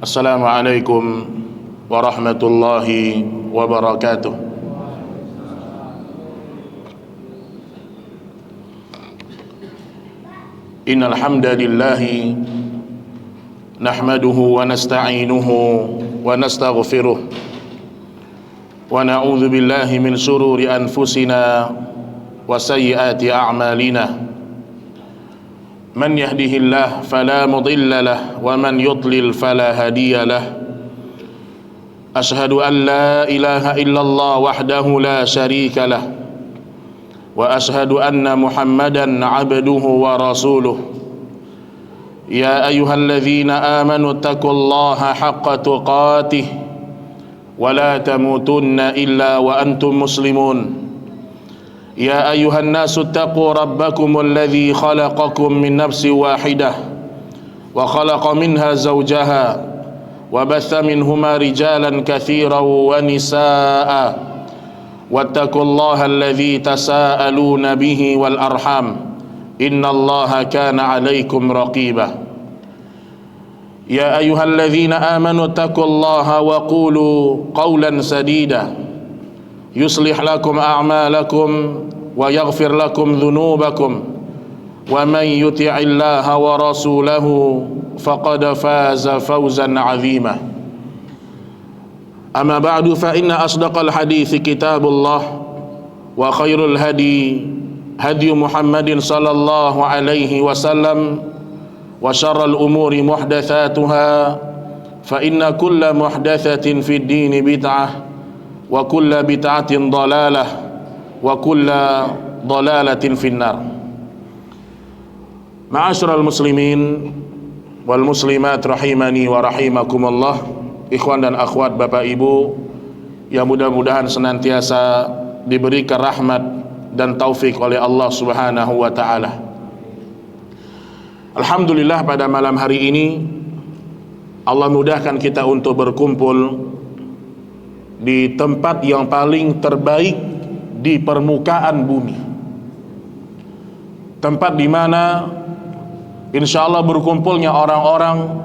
Assalamualaikum warahmatullahi wabarakatuh. Innal hamdalillahi nahmaduhu wa nasta'inuhu wa nastaghfiruh wa na'udzu billahi min shururi anfusina wa sayyiati a'malina. Man yahdihillahu fala mudilla lahu wa man yudlil fala hadiya lahu. Ashhadu an la ilaha illallah wahdahu la syarika lahu wa ashhadu anna Muhammadan 'abduhu wa rasuluh. Ya ayyuhalladzina amanu taqullaha haqqa tuqatih wa la tamutunna illa wa antum muslimun. Ya ayuhan nasu taqu rabbakumul ladzi khalaqakum min nafsin wahidah wa khalaqa minha zawjaha wa batha minhuma rijalan katsiran wa nisaa'a wattaqullaha alladzi tasaaluna bihi wal arham innallaha kana 'alaikum raqiba. Ya ayyuhalladzina amanu taqullaha wa qulu qawlan sadida yuslih lakum a'malakum wa yaghfir lakum dhunubakum wa man yuti'illaha wa rasulahu faqad faza fawzan 'azima. Amma ba'du, fa inna asdaqal hadithi kitabullah wa khairul hadi hadi Muhammadin sallallahu alaihi wasallam wa syarral umuri muhdatsatuha fa inna kulla muhdatsatin fid dini bid'ah wa kulla bid'atin dhalalah wa kulla dhalalatin finnar. Ma'asyiral muslimin wal muslimat rahimani wa rahimakumullah, ikhwan dan akhwat, bapak ibu yang mudah-mudahan senantiasa diberikan rahmat dan taufik oleh Allah Subhanahu wa taala. Alhamdulillah, pada malam hari ini Allah mudahkan kita untuk berkumpul di tempat yang paling terbaik di permukaan bumi, tempat di mana insyaallah berkumpulnya orang-orang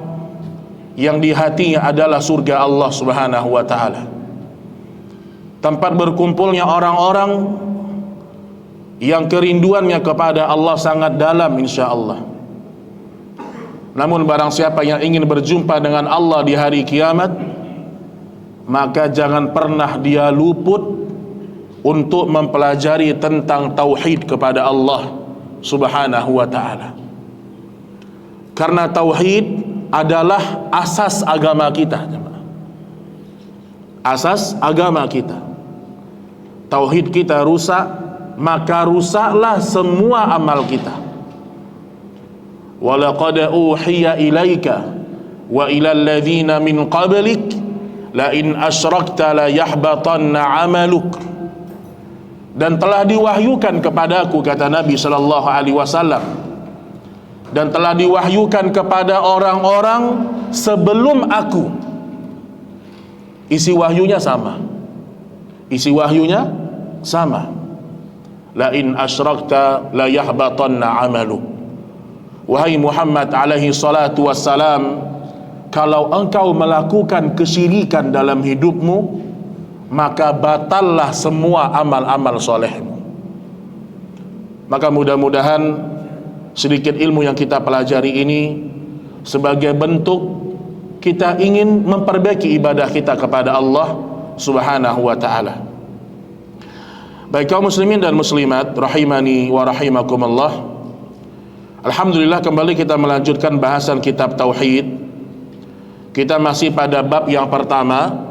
yang di hatinya adalah surga Allah Subhanahu wa taala, tempat berkumpulnya orang-orang yang kerinduannya kepada Allah sangat dalam insyaallah. Namun barang siapa yang ingin berjumpa dengan Allah di hari kiamat, maka jangan pernah dia luput untuk mempelajari tentang tauhid kepada Allah Subhanahu wa taala. Karena tauhid adalah asas agama kita. Asas agama kita. Tauhid kita rusak, maka rusaklah semua amal kita. Wa laqad uhiya ilaika wa ilal ladzina min qablik la in asyrakta la yahbatanna 'amaluk. Dan telah diwahyukan kepadaku, kata Nabi sallallahu alaihi wasallam, dan telah diwahyukan kepada orang-orang sebelum aku. Isi wahyunya sama. Isi wahyunya sama. La in asyrakta la yahbatanna 'amaluk. Wahai Muhammad alaihi salatu wassalam, kalau engkau melakukan kesyirikan dalam hidupmu, maka batallah semua amal-amal solehmu. Maka mudah-mudahan sedikit ilmu yang kita pelajari ini sebagai bentuk kita ingin memperbaiki ibadah kita kepada Allah Subhanahu wa ta'ala. Baik kaum muslimin dan muslimat rahimani wa rahimakumullah, alhamdulillah kembali kita melanjutkan bahasan kitab tauhid. Kita masih pada bab yang pertama,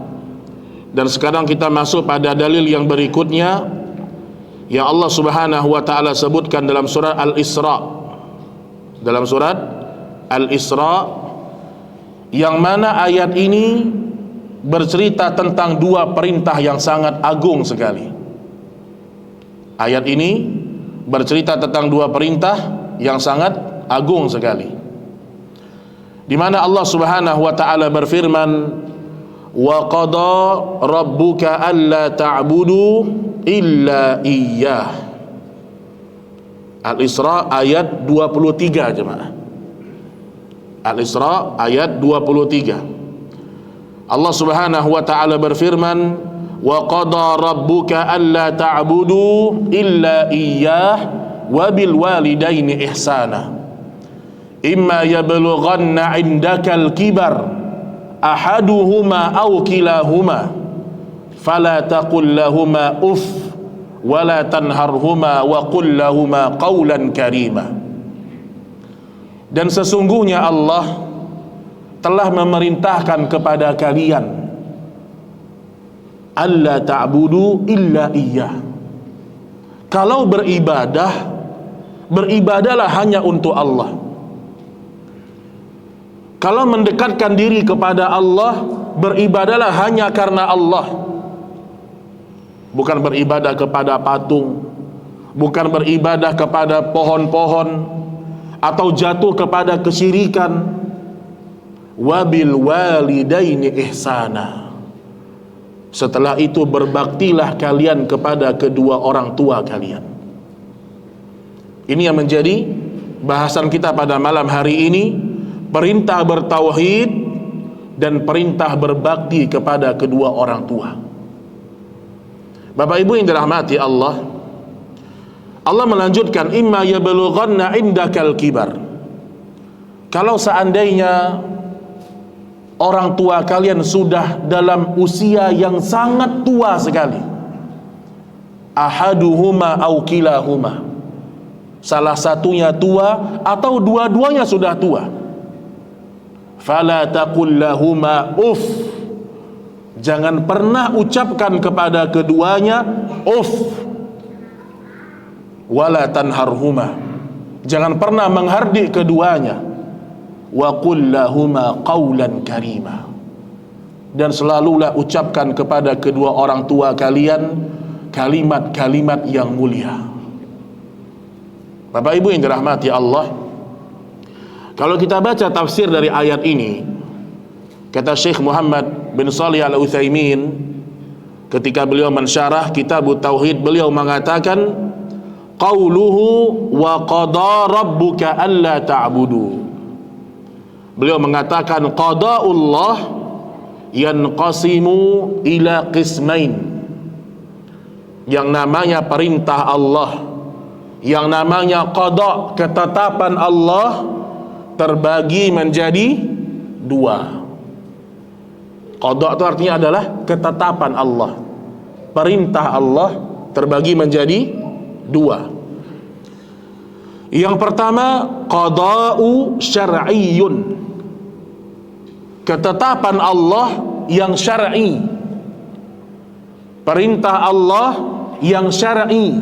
dan sekarang kita masuk pada dalil yang berikutnya yang Allah Subhanahu wa taala sebutkan dalam surat Al-Isra. Dalam surat Al-Isra, yang mana ayat ini bercerita tentang dua perintah yang sangat agung sekali. Ayat ini bercerita tentang dua perintah yang sangat agung sekali, di mana Allah Subhanahu wa taala berfirman, wa qada rabbuka alla ta'budu illa iyyah. Al-Isra ayat 23 jemaah. Al-Isra ayat 23. Allah Subhanahu wa taala berfirman, wa qada rabbuka alla ta'budu illa iyyah wa bil walidaini ihsana imma yablughanna 'indakal kibar ahaduhuma aw kilahuma fala taqul lahumā uff wa la tanharhumā wa qul lahumā qawlan karīmā. Dan sesungguhnya Allah telah memerintahkan kepada kalian alla ta'budu illa iyyah. Kalau beribadah, beribadahlah hanya untuk Allah. Kalau mendekatkan diri kepada Allah, beribadahlah hanya karena Allah. Bukan beribadah kepada patung, bukan beribadah kepada pohon-pohon, atau jatuh kepada kesyirikan. Wabil walidaini ihsana. Setelah itu berbaktilah kalian kepada kedua orang tua kalian. Ini yang menjadi bahasan kita pada malam hari ini. Perintah bertauhid dan perintah berbakti kepada kedua orang tua. Bapak Ibu yang dirahmati Allah, Allah melanjutkan, imma yablughanna indakal kibar. Kalau seandainya orang tua kalian sudah dalam usia yang sangat tua sekali, ahaduhuma aw kilahuma, salah satunya tua atau dua-duanya sudah tua, fala taqul lahumā uff, jangan pernah ucapkan kepada keduanya uff, wala tanharhuma, jangan pernah menghardik keduanya, wa qul lahumā qawlan karīmā, dan selalulah ucapkan kepada kedua orang tua kalian kalimat-kalimat yang mulia. Bapak Ibu yang dirahmati Allah, kalau kita baca tafsir dari ayat ini, kata Syekh Muhammad bin Shalih Al-Utsaimin ketika beliau mensyarah kitab Tauhid, beliau mengatakan qauluhu wa qada rabbuka alla ta'budu. Beliau mengatakan qada'ullah yanqasimu ila qismain. Yang namanya perintah Allah, yang namanya qada, ketetapan Allah, terbagi menjadi dua. Qada itu artinya adalah ketetapan Allah, perintah Allah terbagi menjadi dua. Yang pertama qada'u syar'iyyun, ketetapan Allah yang syar'i, perintah Allah yang syar'i,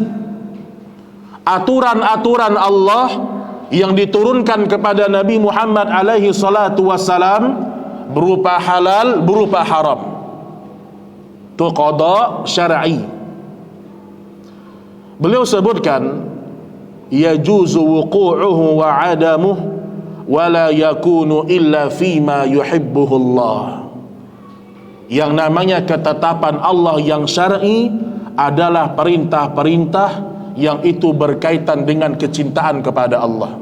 aturan-aturan Allah yang diturunkan kepada Nabi Muhammad alaihi salatu wassalam, berupa halal, berupa haram. Itu qada syar'i. Beliau sebutkan yajuzu wuqu'uhu wa 'adamuhu wa la yakunu illa fima yuhibbuhu Allah. Yang namanya ketetapan Allah yang syar'i adalah perintah-perintah yang itu berkaitan dengan kecintaan kepada Allah.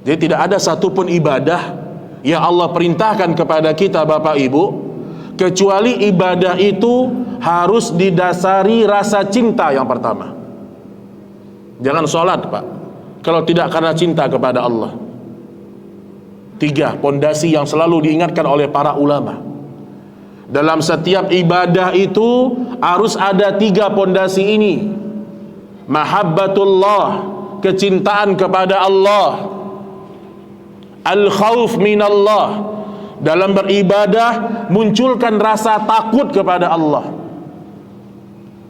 Jadi tidak ada satupun ibadah yang Allah perintahkan kepada kita Bapak Ibu, kecuali ibadah itu harus didasari rasa cinta yang pertama. Jangan sholat Pak kalau tidak karena cinta kepada Allah. Tiga pondasi yang selalu diingatkan oleh para ulama. Dalam setiap ibadah itu harus ada tiga pondasi ini. Mahabbatullah, kecintaan kepada Allah. Al-khawf minallah, dalam beribadah munculkan rasa takut kepada Allah.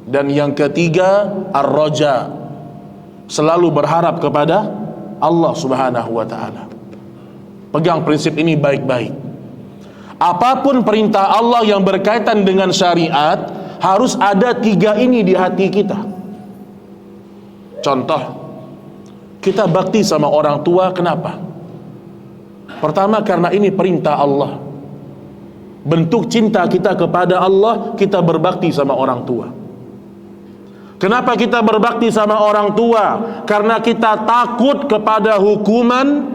Dan yang ketiga ar-raja, selalu berharap kepada Allah Subhanahu wa ta'ala. Pegang prinsip ini baik-baik. Apapun perintah Allah yang berkaitan dengan syariat, harus ada tiga ini di hati kita. Contoh, kita bakti sama orang tua, kenapa? Pertama, karena ini perintah Allah. Bentuk cinta kita kepada Allah, kita berbakti sama orang tua. Kenapa kita berbakti sama orang tua? Karena kita takut kepada hukuman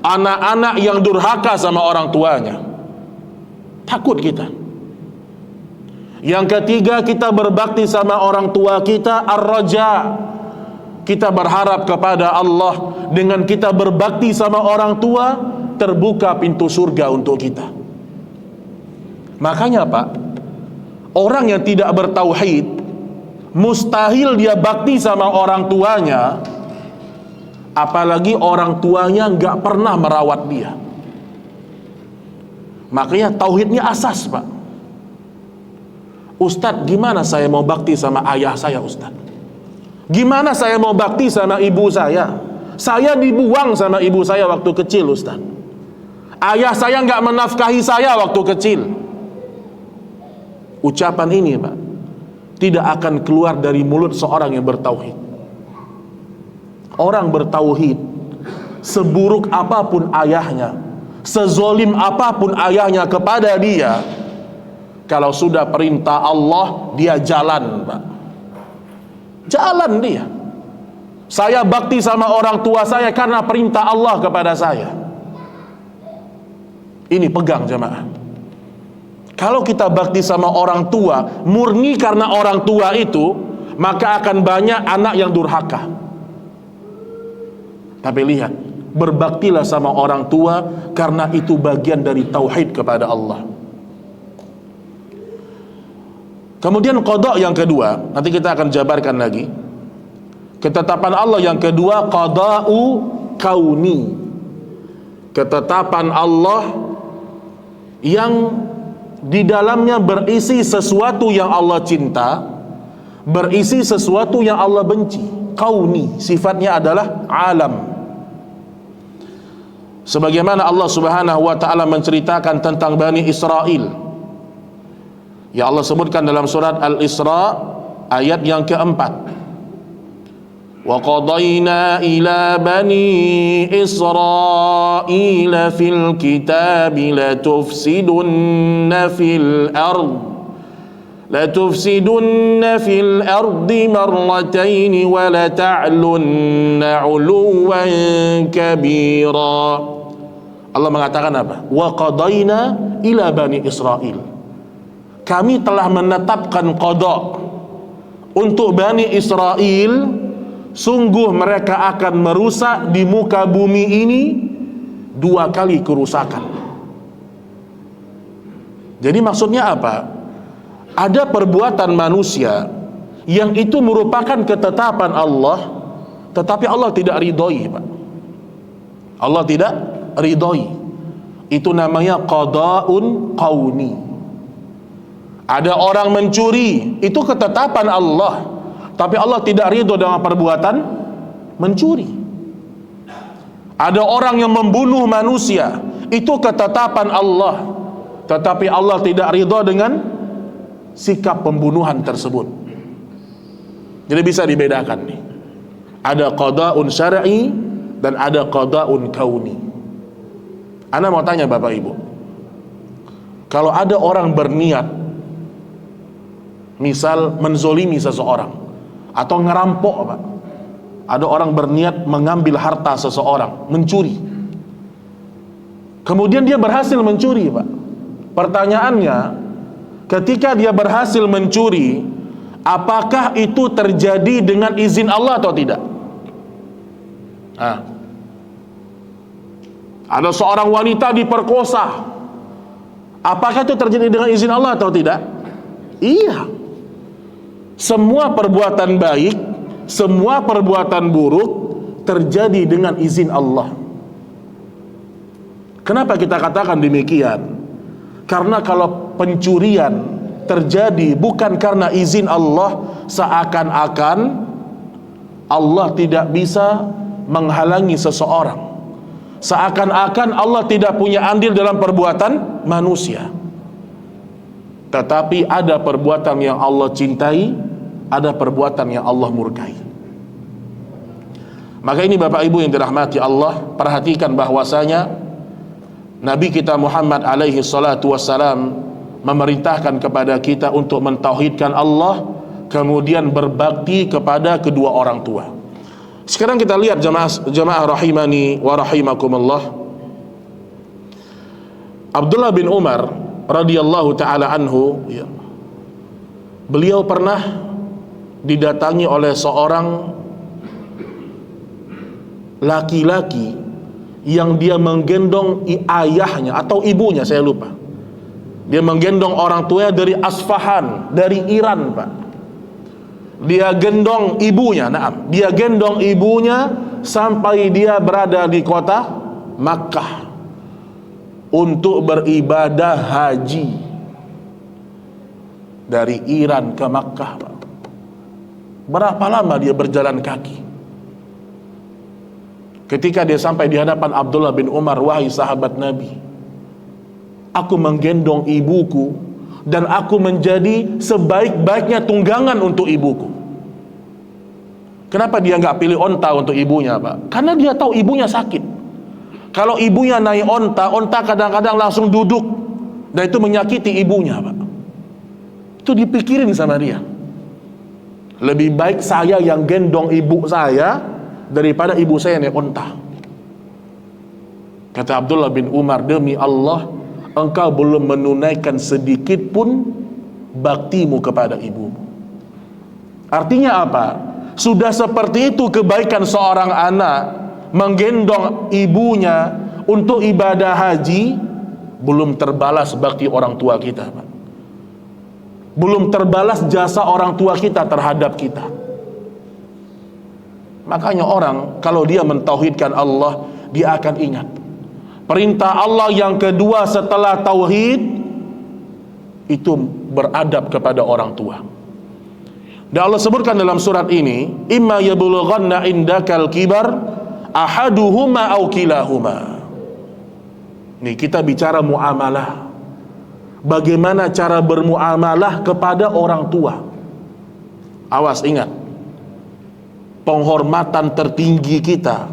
anak-anak yang durhaka sama orang tuanya. Takut kita. Yang ketiga, kita berbakti sama orang tua kita, ar-raja. Kita berharap kepada Allah. Dengan kita berbakti sama orang tua, terbuka pintu surga untuk kita. Makanya Pak, orang yang tidak bertauhid, mustahil dia bakti sama orang tuanya, apalagi orang tuanya nggak pernah merawat dia. Makanya tauhidnya asas Pak. Ustadz, gimana saya mau bakti sama ayah saya Ustadz? Gimana saya mau bakti sama ibu saya? Saya dibuang sama ibu saya waktu kecil Ustadz. Ayah saya nggak menafkahi saya waktu kecil. Ucapan ini Pak tidak akan keluar dari mulut seorang yang bertauhid. Orang bertauhid, seburuk apapun ayahnya, sezolim apapun ayahnya kepada dia, kalau sudah perintah Allah, dia jalan Pak. Jalan dia. Saya bakti sama orang tua saya karena perintah Allah kepada saya. Ini pegang jemaah. Kalau kita bakti sama orang tua murni karena orang tua itu, maka akan banyak anak yang durhaka. Tapi lihat, berbaktilah sama orang tua karena itu bagian dari tauhid kepada Allah. Kemudian qada yang kedua, nanti kita akan jabarkan lagi. Ketetapan Allah yang kedua, qada'u kauni. Ketetapan Allah yang di dalamnya berisi sesuatu yang Allah cinta, berisi sesuatu yang Allah benci. Kauni, sifatnya adalah alam. Sebagaimana Allah Subhanahu wa taala menceritakan tentang Bani Israel, ya Allah sebutkan dalam surat Al-Isra ayat yang keempat. Wa qadayna ila bani Israila fil kitabi la tufsidunna fil fil ardi marratayn wa la ta'lunna 'uluwan kabira. Allah mengatakan apa? Wa qadayna ila bani Israil. Kami telah menetapkan qada untuk Bani Israel, sungguh mereka akan merusak di muka bumi ini 2 kali kerusakan. Jadi maksudnya apa? Ada perbuatan manusia yang itu merupakan ketetapan Allah, tetapi Allah tidak ridhoi Pak. Allah tidak ridhoi. Itu namanya qada'un qauni. Ada orang mencuri, itu ketetapan Allah, tapi Allah tidak ridho dengan perbuatan mencuri. Ada orang yang membunuh manusia, itu ketetapan Allah, tetapi Allah tidak ridho dengan sikap pembunuhan tersebut. Jadi bisa dibedakan nih. Ada qada'un syar'i dan ada qada'un kauni. Ana mau tanya Bapak Ibu, kalau ada orang berniat misal menzolimi seseorang atau ngerampok Pak, ada orang berniat mengambil harta seseorang, mencuri, kemudian dia berhasil mencuri Pak. Pertanyaannya, ketika dia berhasil mencuri, apakah itu terjadi dengan izin Allah atau tidak? Ada seorang wanita diperkosa, apakah itu terjadi dengan izin Allah atau tidak? Iya. Semua perbuatan baik, semua perbuatan buruk terjadi dengan izin Allah. Kenapa kita katakan demikian? Karena kalau pencurian terjadi bukan karena izin Allah, seakan-akan Allah tidak bisa menghalangi seseorang, seakan-akan Allah tidak punya andil dalam perbuatan manusia. Tetapi ada perbuatan yang Allah cintai, ada perbuatan yang Allah murkai. Maka ini Bapak Ibu yang dirahmati Allah, perhatikan bahwasanya Nabi kita Muhammad alaihi salatu wassalam memerintahkan kepada kita untuk mentauhidkan Allah, kemudian berbakti kepada kedua orang tua. Sekarang kita lihat jamaah rahimani wa rahimakumullah. Abdullah bin Umar radhiyallahu taala anhu, ya, beliau pernah didatangi oleh seorang laki-laki yang dia menggendong ayahnya atau ibunya, saya lupa. Dia menggendong orang tuanya dari Asfahan, dari Iran, Pak. Dia gendong ibunya, dia gendong ibunya sampai dia berada di kota Makkah untuk beribadah haji. Dari Iran ke Makkah, Pak. Berapa lama dia berjalan kaki? Ketika dia sampai di hadapan Abdullah bin Umar, wahai sahabat Nabi, aku menggendong ibuku dan aku menjadi sebaik-baiknya tunggangan untuk ibuku. Kenapa dia nggak pilih onta untuk ibunya, Pak? Karena dia tahu ibunya sakit. Kalau ibunya naik onta, onta kadang-kadang langsung duduk, dan itu menyakiti ibunya, Pak. Itu dipikirin sama dia. Lebih baik saya yang gendong ibu saya daripada ibu saya naik onta. Kata Abdullah bin Umar, demi Allah, engkau belum menunaikan sedikit pun baktimu kepada ibumu. Artinya apa? Sudah seperti itu kebaikan seorang anak menggendong ibunya untuk ibadah haji, belum terbalas bakti orang tua kita, Pak. Belum terbalas jasa orang tua kita terhadap kita. Makanya orang kalau dia mentauhidkan Allah, dia akan ingat perintah Allah yang kedua setelah tauhid itu beradab kepada orang tua. Dan Allah sebutkan dalam surat ini, imma yablughanna indakal kibar ahaduhuma aw kilahuma. Nih kita bicara muamalah. Bagaimana cara bermuamalah kepada orang tua. Awas, ingat, penghormatan tertinggi kita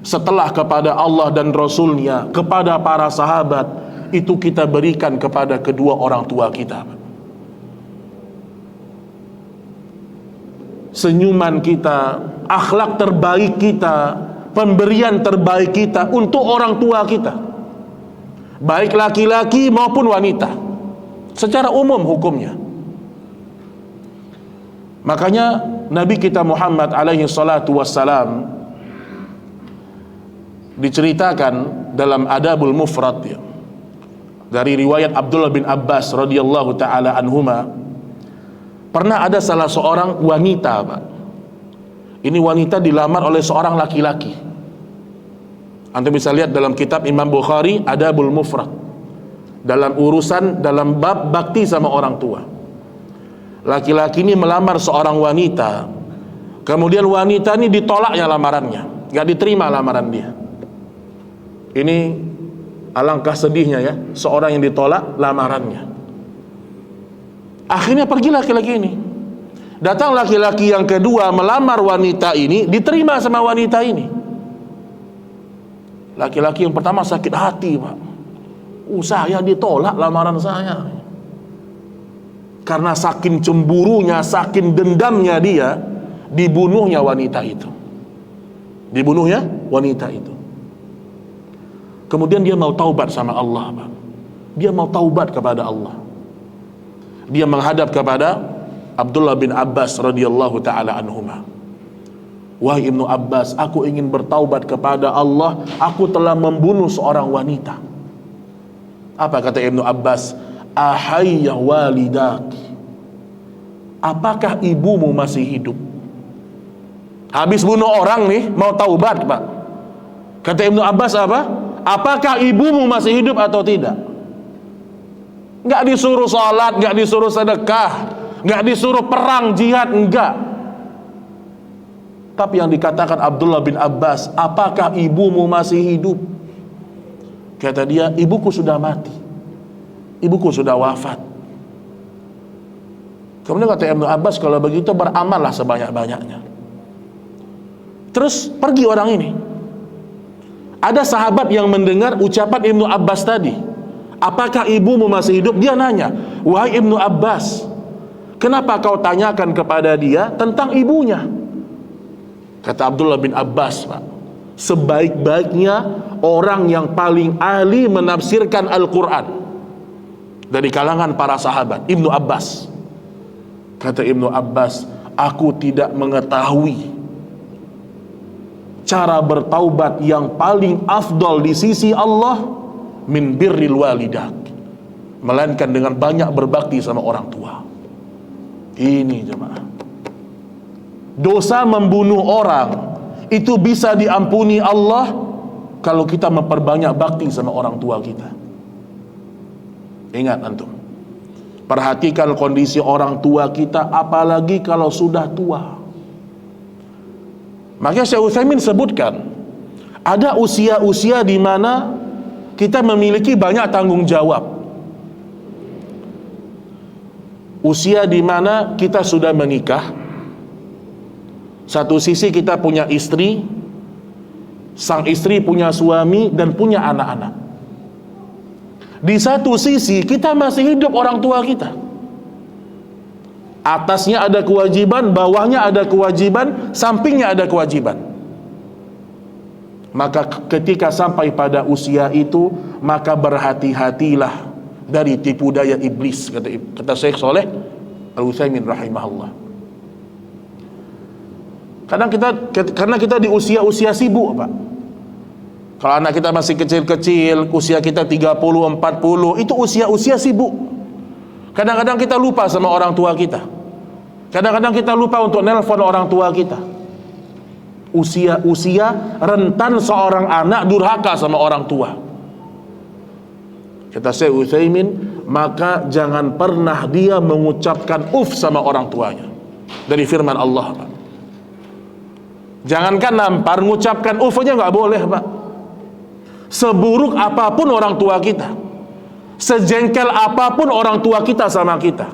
setelah kepada Allah dan Rasulnya, kepada para sahabat, itu kita berikan kepada kedua orang tua kita. Senyuman kita, akhlak terbaik kita, pemberian terbaik kita untuk orang tua kita, baik laki-laki maupun wanita, secara umum hukumnya. Makanya Nabi kita Muhammad alaihi salatu wassalam diceritakan dalam Adabul Mufrad, ya, dari riwayat Abdullah bin Abbas radhiyallahu taala anhuma, pernah ada salah seorang wanita, Pak. Ini wanita dilamar oleh seorang laki-laki. Anda bisa lihat dalam kitab Imam Bukhari Adabul Mufrad, dalam urusan, dalam bab bakti sama orang tua. Laki-laki ini melamar seorang wanita, kemudian wanita ini ditolaknya lamarannya, gak diterima lamaran dia. Ini alangkah sedihnya, ya, seorang yang ditolak lamarannya. Akhirnya pergi laki-laki ini, datang laki-laki yang kedua melamar wanita ini, diterima sama wanita ini. Laki-laki yang pertama sakit hati, Pak. Saya ditolak lamaran saya. Karena saking cemburunya, saking dendamnya dia, dibunuhnya wanita itu. Dibunuhnya wanita itu. Kemudian dia mau taubat sama Allah, Pak. Dia mau taubat kepada Allah. Dia menghadap kepada Abdullah bin Abbas radhiyallahu taala anhuma. Wahai Ibnu Abbas, aku ingin bertaubat kepada Allah. Aku telah membunuh seorang wanita. Apa kata Ibnu Abbas? Ahayya walidaki, apakah ibumu masih hidup? Habis bunuh orang nih, mau taubat, Pak. Kata Ibnu Abbas apa? Apakah ibumu masih hidup atau tidak? Nggak disuruh sholat, nggak disuruh sedekah, nggak disuruh perang jihad, enggak. Tapi yang dikatakan Abdullah bin Abbas, apakah ibumu masih hidup? Kata dia, ibuku sudah mati. Ibuku sudah wafat. Kemudian kata Ibnu Abbas, kalau begitu beramallah sebanyak-banyaknya. Terus pergi orang ini. Ada sahabat yang mendengar ucapan Ibnu Abbas tadi, apakah ibumu masih hidup? Dia nanya, wahai Ibnu Abbas, kenapa kau tanyakan kepada dia tentang ibunya? Kata Abdullah bin Abbas, Pak, sebaik-baiknya orang yang paling ahli menafsirkan Al-Quran, dari kalangan para sahabat. Ibnu Abbas, kata Ibnu Abbas, aku tidak mengetahui cara bertaubat yang paling afdal di sisi Allah min birril walidah, melainkan dengan banyak berbakti sama orang tua. Ini jemaah, dosa membunuh orang itu bisa diampuni Allah kalau kita memperbanyak bakti sama orang tua kita. Ingat antum, perhatikan kondisi orang tua kita, apalagi kalau sudah tua. Makanya Syekh Utsaimin sebutkan, ada usia-usia di mana kita memiliki banyak tanggung jawab. Usia di mana kita sudah menikah, satu sisi kita punya istri, sang istri punya suami dan punya anak-anak. Di satu sisi kita masih hidup orang tua kita, atasnya ada kewajiban, bawahnya ada kewajiban, sampingnya ada kewajiban. Maka ketika sampai pada usia itu, maka berhati-hatilah dari tipu daya iblis, kata Syekh Saleh Al-Utsaimin rahimahullah. Karena kita di usia-usia sibuk, Pak. Kalau anak kita masih kecil-kecil, usia kita 30, 40, itu usia-usia sibuk. Kadang-kadang kita lupa sama orang tua kita. Kadang-kadang kita lupa untuk nelpon orang tua kita. Usia-usia rentan seorang anak durhaka sama orang tua. Kata Syekh Utsaimin, maka jangan pernah dia mengucapkan sama orang tuanya. Dari firman Allah, Pak. Jangankan nampar, mengucapkan aja nggak boleh, Pak. Seburuk apapun orang tua kita, sejengkel apapun orang tua kita sama kita.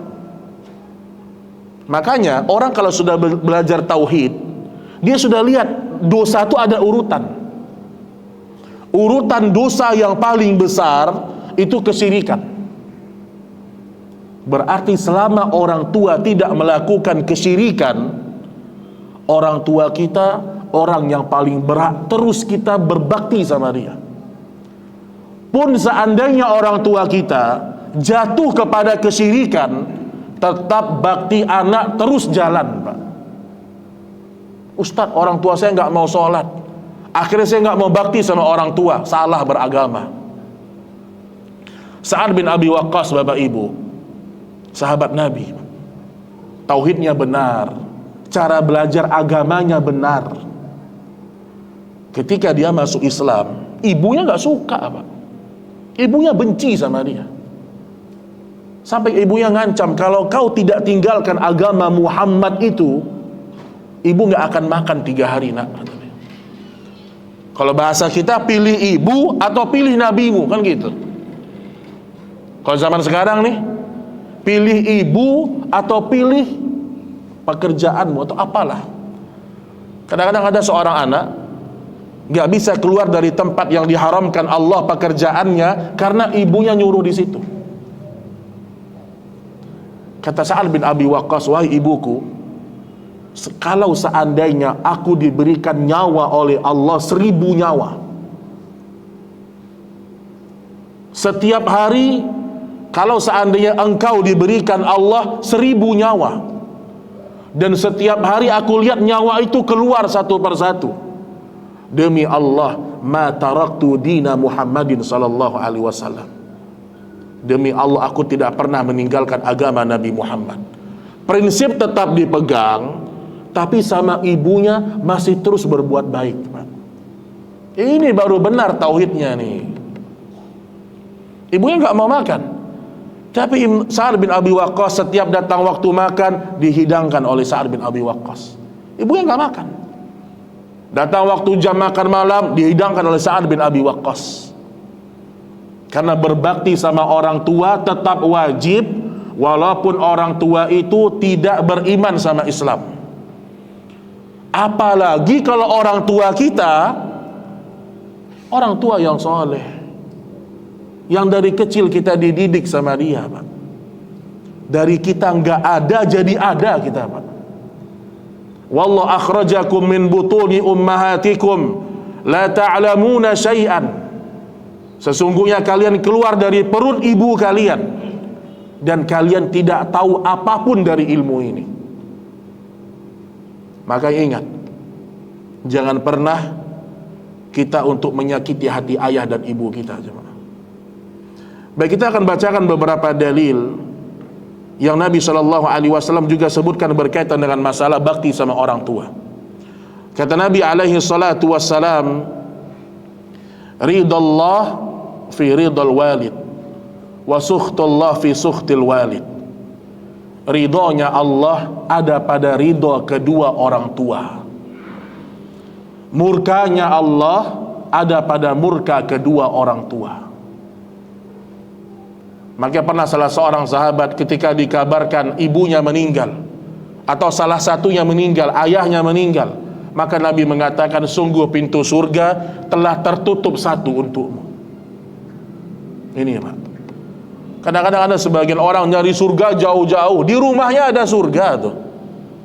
Makanya orang kalau sudah belajar tauhid, dia sudah lihat dosa itu ada urutan. Urutan dosa yang paling besar itu kesyirikan. Berarti selama orang tua tidak melakukan kesyirikan, orang tua kita orang yang paling berhak terus kita berbakti sama dia. Pun seandainya orang tua kita jatuh kepada kesyirikan, tetap bakti anak terus jalan, Pak. Ustadz, orang tua saya nggak mau sholat, akhirnya saya nggak mau bakti sama orang tua, salah beragama. Sa'ad bin Abi Waqqas, Bapak Ibu, sahabat Nabi, tauhidnya benar, cara belajar agamanya benar. Ketika dia masuk Islam, ibunya nggak suka, Pak. Ibunya benci sama dia. Sampai ibunya ngancam, kalau kau tidak tinggalkan agama Muhammad itu, ibu nggak akan makan 3 hari, nak. Kalau bahasa kita, pilih ibu atau pilih nabimu, kan gitu. Kalau zaman sekarang nih, pilih ibu atau pilih pekerjaanmu atau apalah. Kadang-kadang ada seorang anak nggak bisa keluar dari tempat yang diharamkan Allah pekerjaannya karena ibunya nyuruh di situ. Kata Sa'ad bin Abi Waqqas, wahai ibuku, kalau seandainya aku diberikan nyawa oleh Allah 1000 nyawa, setiap hari, kalau seandainya engkau diberikan Allah 1000 nyawa, dan setiap hari aku lihat nyawa itu keluar satu persatu, demi Allah, ma taraktu dina Muhammadin sallallahu alaihi wasallam. Demi Allah, aku tidak pernah meninggalkan agama Nabi Muhammad. Prinsip tetap dipegang, tapi sama ibunya masih terus berbuat baik, Pak. Ini baru benar tauhidnya nih. Ibunya nggak mau makan, tapi Sa'ad bin Abi Waqqas setiap datang waktu makan dihidangkan oleh Sa'ad bin Abi Waqqas. Ibunya nggak makan. Datang waktu jam makan malam dihidangkan oleh Sa'ad bin Abi Waqqas. Karena berbakti sama orang tua tetap wajib, walaupun orang tua itu tidak beriman sama Islam. Apalagi kalau orang tua kita, orang tua yang soleh, yang dari kecil kita dididik sama dia, Pak. Dari kita nggak ada jadi ada kita, Pak. Wallahu akhrajakum min butuni ummahatikum la ta'lamuna syai'an. Sesungguhnya kalian keluar dari perut ibu kalian, dan kalian tidak tahu apapun dari ilmu ini. Maka ingat, jangan pernah kita untuk menyakiti hati ayah dan ibu kita, jemaah. Baik, kita akan bacakan beberapa dalil yang Nabi SAW juga sebutkan berkaitan dengan masalah bakti sama orang tua. Kata Nabi alaihi salatu wassalam, ridallah fi ridal walid wa sukhtullah fi sukhtil walid. Ridhonya Allah ada pada ridho kedua orang tua, murkanya Allah ada pada murka kedua orang tua. Maka pernah salah seorang sahabat ketika dikabarkan ibunya meninggal, atau salah satunya meninggal, ayahnya meninggal, maka Nabi mengatakan, sungguh pintu surga telah tertutup satu untukmu. Ini ya Pak. Kadang-kadang ada sebagian orang nyari surga jauh-jauh, di rumahnya ada surga tuh.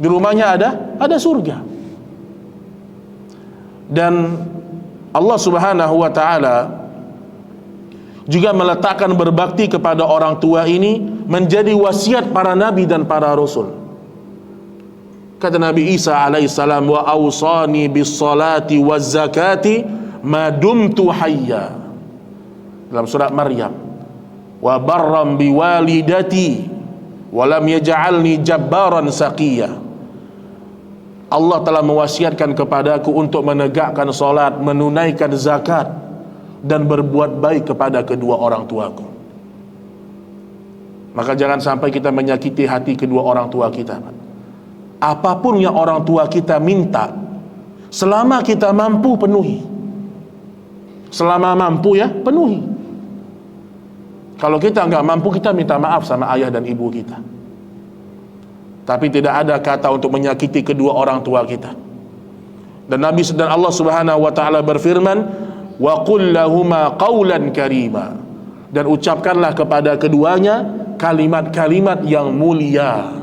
Di rumahnya ada surga. Dan Allah Subhanahu wa taala juga meletakkan berbakti kepada orang tua ini menjadi wasiat para nabi dan para rasul. Kata Nabi Isa alaihissalam, wa awsani bis salati waz zakati ma dumtu hayya, dalam surat Maryam, wa barram bi walidati wa lam yaj'alni jabbaran saqiyya. Allah telah mewasiatkan kepadaku untuk menegakkan salat, menunaikan zakat, dan berbuat baik kepada kedua orang tuaku. Maka jangan sampai kita menyakiti hati kedua orang tua kita. Apapun yang orang tua kita minta, selama kita mampu penuhi. Selama mampu ya, penuhi. Kalau kita nggak mampu, kita minta maaf sama ayah dan ibu kita. Tapi tidak ada kata untuk menyakiti kedua orang tua kita. Dan Nabi dan Allah Subhanahu wa taala berfirman, wa qul lahuma qawlan karima, dan ucapkanlah kepada keduanya kalimat-kalimat yang mulia.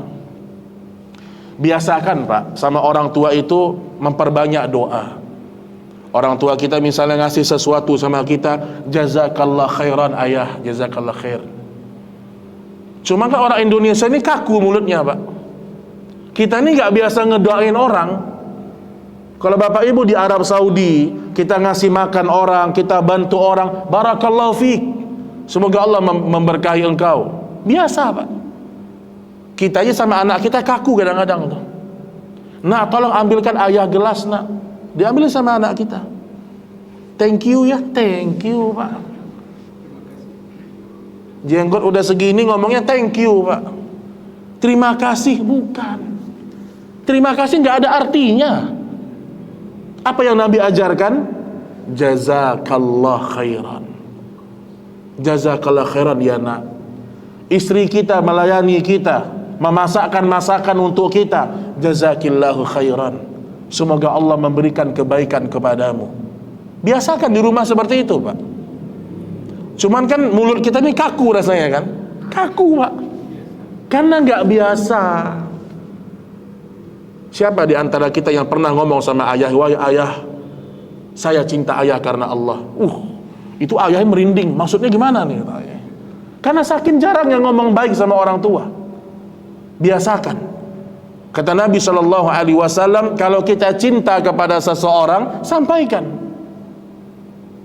Biasakan Pak, sama orang tua itu memperbanyak doa. Orang tua kita misalnya ngasih sesuatu sama kita, jazakallah khairan ayah, jazakallah khair. Cuma kan orang Indonesia ini kaku mulutnya Pak. Kita ini gak biasa ngedoain orang. Kalau bapak ibu di Arab Saudi, kita ngasih makan orang, kita bantu orang, barakallahu fiik, semoga Allah memberkahi engkau. Biasa Pak. Kita aja sama anak kita kaku kadang-kadang tuh. Nak, tolong ambilkan ayah gelas nak. Diambil sama anak kita. Thank you ya, thank you Pak. Jenggot udah segini ngomongnya thank you Pak. Terima kasih, bukan. Terima kasih nggak ada artinya. Apa yang Nabi ajarkan? Jazakallah khairan. Jazakallah khairan ya nak. Istri kita melayani kita, memasakkan masakan untuk kita, jazakillahu khairan, semoga Allah memberikan kebaikan kepadamu. Biasakan di rumah seperti itu Pak. Cuman kan mulut kita ini kaku rasanya kan. Kaku Pak, karena nggak biasa. Siapa di antara kita yang pernah ngomong sama ayah, wahai ayah, saya cinta ayah karena Allah. Itu ayahnya merinding. Maksudnya gimana nih? Karena saking jarangnya ngomong baik sama orang tua. Biasakan. Kata Nabi SAW, kalau kita cinta kepada seseorang, sampaikan.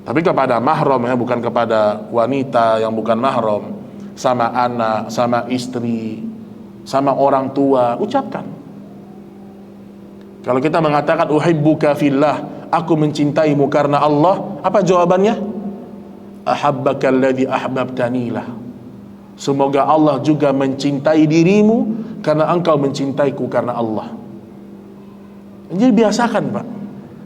Tapi kepada mahram ya, bukan kepada wanita yang bukan mahram. Sama anak, sama istri, sama orang tua, ucapkan. Kalau kita mengatakan uhibbuka fillah, aku mencintaimu karena Allah, apa jawabannya? Ahabbaka alladhi ahbabtanilah, semoga Allah juga mencintai dirimu karena engkau mencintaiku karena Allah. Jadi biasakan Pak,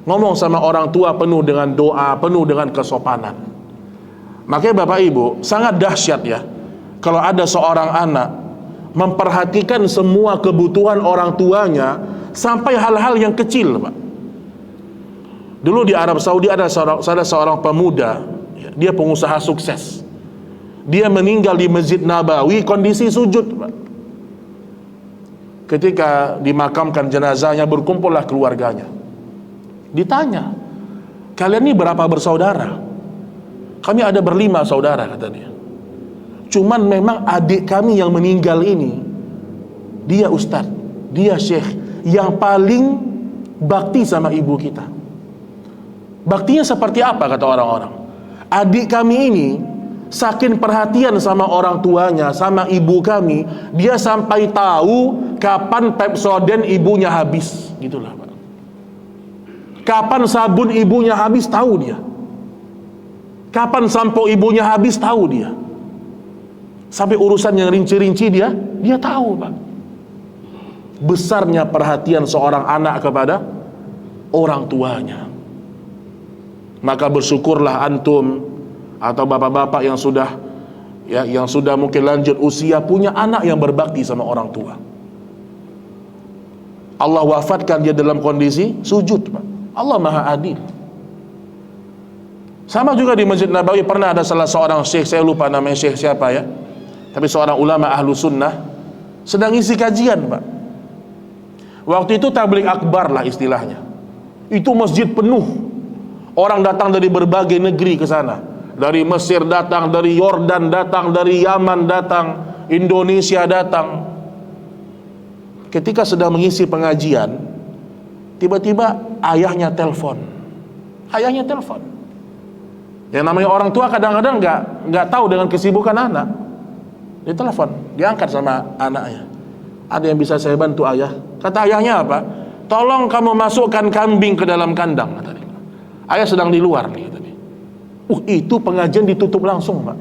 ngomong sama orang tua penuh dengan doa, penuh dengan kesopanan. Makanya Bapak Ibu, sangat dahsyat ya kalau ada seorang anak memperhatikan semua kebutuhan orang tuanya, sampai hal-hal yang kecil Pak. Dulu di Arab Saudi ada seorang pemuda, dia pengusaha sukses. Dia meninggal di Masjid Nabawi kondisi sujud Pak. Ketika dimakamkan jenazahnya, berkumpullah keluarganya. Ditanya, kalian ini berapa bersaudara? Kami ada 5 saudara, kata dia. Cuman memang adik kami yang meninggal ini, dia ustadz, dia syekh yang paling bakti sama ibu kita. Baktinya seperti apa kata orang-orang? Adik kami ini saking perhatian sama orang tuanya, sama ibu kami, dia sampai tahu kapan Pepsodent ibunya habis. Gitulah Pak. Kapan sabun ibunya habis, tahu dia. Kapan sampo ibunya habis, tahu dia. Sampai urusan yang rinci-rinci dia tahu Pak. Besarnya perhatian seorang anak kepada orang tuanya. Maka bersyukurlah antum atau bapak-bapak yang sudah mungkin lanjut usia, punya anak yang berbakti sama orang tua. Allah wafatkan dia dalam kondisi sujud Pak. Allah Maha Adil. Sama juga di Masjid Nabawi pernah ada salah seorang syekh, saya lupa namanya syekh siapa ya, tapi seorang ulama ahlu sunnah sedang isi kajian Pak. Waktu itu tabligh akbar lah istilahnya. Itu masjid penuh. Orang datang dari berbagai negeri ke sana. Dari Mesir datang, dari Yordan datang, dari Yaman datang, Indonesia datang. Ketika sedang mengisi pengajian, tiba-tiba ayahnya telepon. Ayahnya telepon. Yang namanya orang tua kadang-kadang nggak tahu dengan kesibukan anak. Dia telepon, diangkat sama anaknya. Ada yang bisa saya bantu ayah? Kata ayahnya apa? Tolong kamu masukkan kambing ke dalam kandang, kata dia. Ayah sedang di luar nih, kata dia. Itu pengajian ditutup langsung Pak.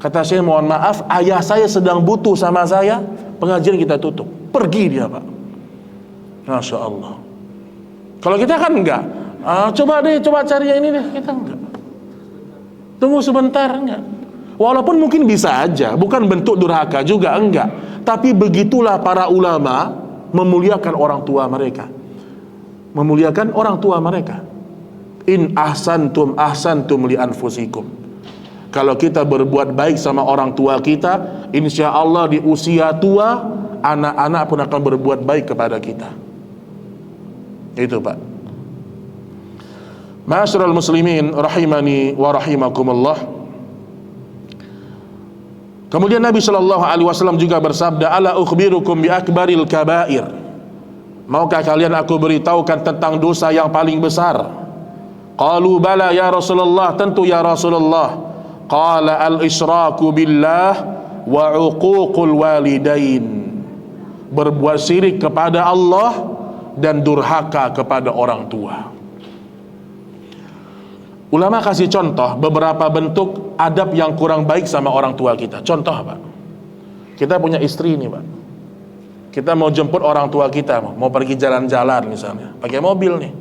Kata saya, mohon maaf, ayah saya sedang butuh sama saya, pengajian kita tutup. Pergi dia Pak. Masya Allah. Kalau kita kan enggak. Coba cari yang ini deh. Kita enggak. Tunggu sebentar, enggak. Walaupun mungkin bisa aja, bukan bentuk durhaka juga, enggak. Tapi begitulah para ulama memuliakan orang tua mereka. Memuliakan orang tua mereka. In ahsantum li anfusikum. Kalau kita berbuat baik sama orang tua kita, insya Allah di usia tua, anak-anak pun akan berbuat baik kepada kita. Itu Pak. Ma'asyiral muslimin rahimani wa rahimakumullah. Kemudian Nabi Shallallahu Alaihi Wasallam juga bersabda, ala ukhbirukum bi akbaril kabair. Maukah kalian aku beritahukan tentang dosa yang paling besar? Qalu bala ya Rasulullah, tentu ya Rasulullah. Qala al-isyraku billah wa uququl walidain. Berbuat syirik kepada Allah dan durhaka kepada orang tua. Ulama kasih contoh beberapa bentuk adab yang kurang baik sama orang tua kita. Contoh Pak, kita punya istri nih Pak, kita mau jemput orang tua kita, mau pergi jalan-jalan misalnya, pakai mobil nih.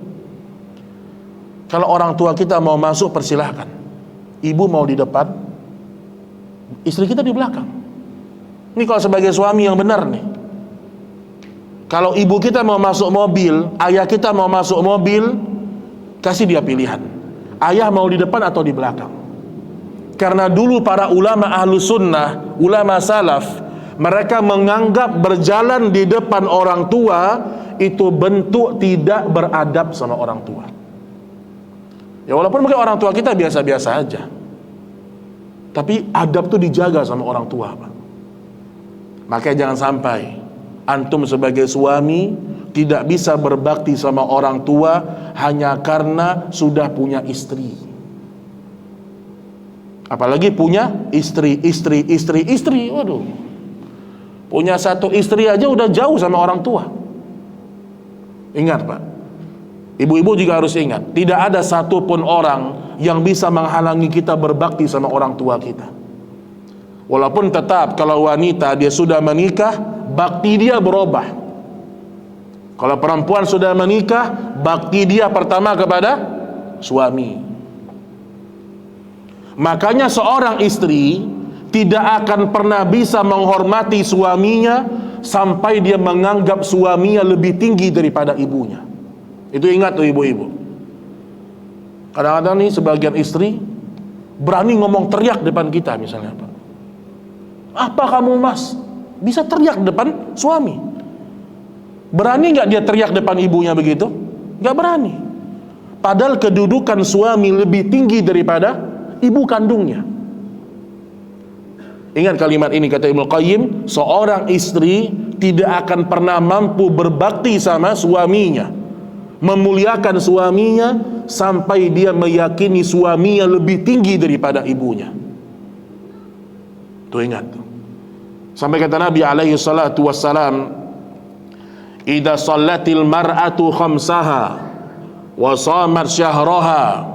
Kalau orang tua kita mau masuk, persilahkan. Ibu mau di depan, istri kita di belakang. Ini kalau sebagai suami yang benar nih. Kalau ibu kita mau masuk mobil, ayah kita mau masuk mobil, kasih dia pilihan. Ayah mau di depan atau di belakang. Karena dulu para ulama ahlu sunnah, ulama salaf, mereka menganggap berjalan di depan orang tua itu bentuk tidak beradab sama orang tua. Ya walaupun mungkin orang tua kita biasa-biasa aja, tapi adab tuh dijaga sama orang tua Pak. Makanya jangan sampai antum sebagai suami tidak bisa berbakti sama orang tua hanya karena sudah punya istri. Apalagi punya istri. Waduh, punya satu istri aja udah jauh sama orang tua. Ingat Pak, ibu-ibu juga harus ingat, tidak ada satupun orang yang bisa menghalangi kita berbakti sama orang tua kita. Walaupun tetap kalau wanita dia sudah menikah, bakti dia berubah. Kalau perempuan sudah menikah, bakti dia pertama kepada suami. Makanya seorang istri tidak akan pernah bisa menghormati suaminya sampai dia menganggap suaminya lebih tinggi daripada ibunya. Itu ingat tuh ibu-ibu. Kadang-kadang nih sebagian istri berani ngomong teriak depan kita misalnya Pak. Apa kamu Mas? Bisa teriak depan suami. Berani nggak dia teriak depan ibunya begitu? Nggak berani. Padahal kedudukan suami lebih tinggi daripada ibu kandungnya. Ingat kalimat ini, kata Ibnu Qayyim, seorang istri tidak akan pernah mampu berbakti sama suaminya, memuliakan suaminya sampai dia meyakini suaminya lebih tinggi daripada ibunya. Tuh ingat. Sampai kata Nabi alaihi salatu wassalam, "Idza shallatil mar'atu khamsaha wa shamat syahraha."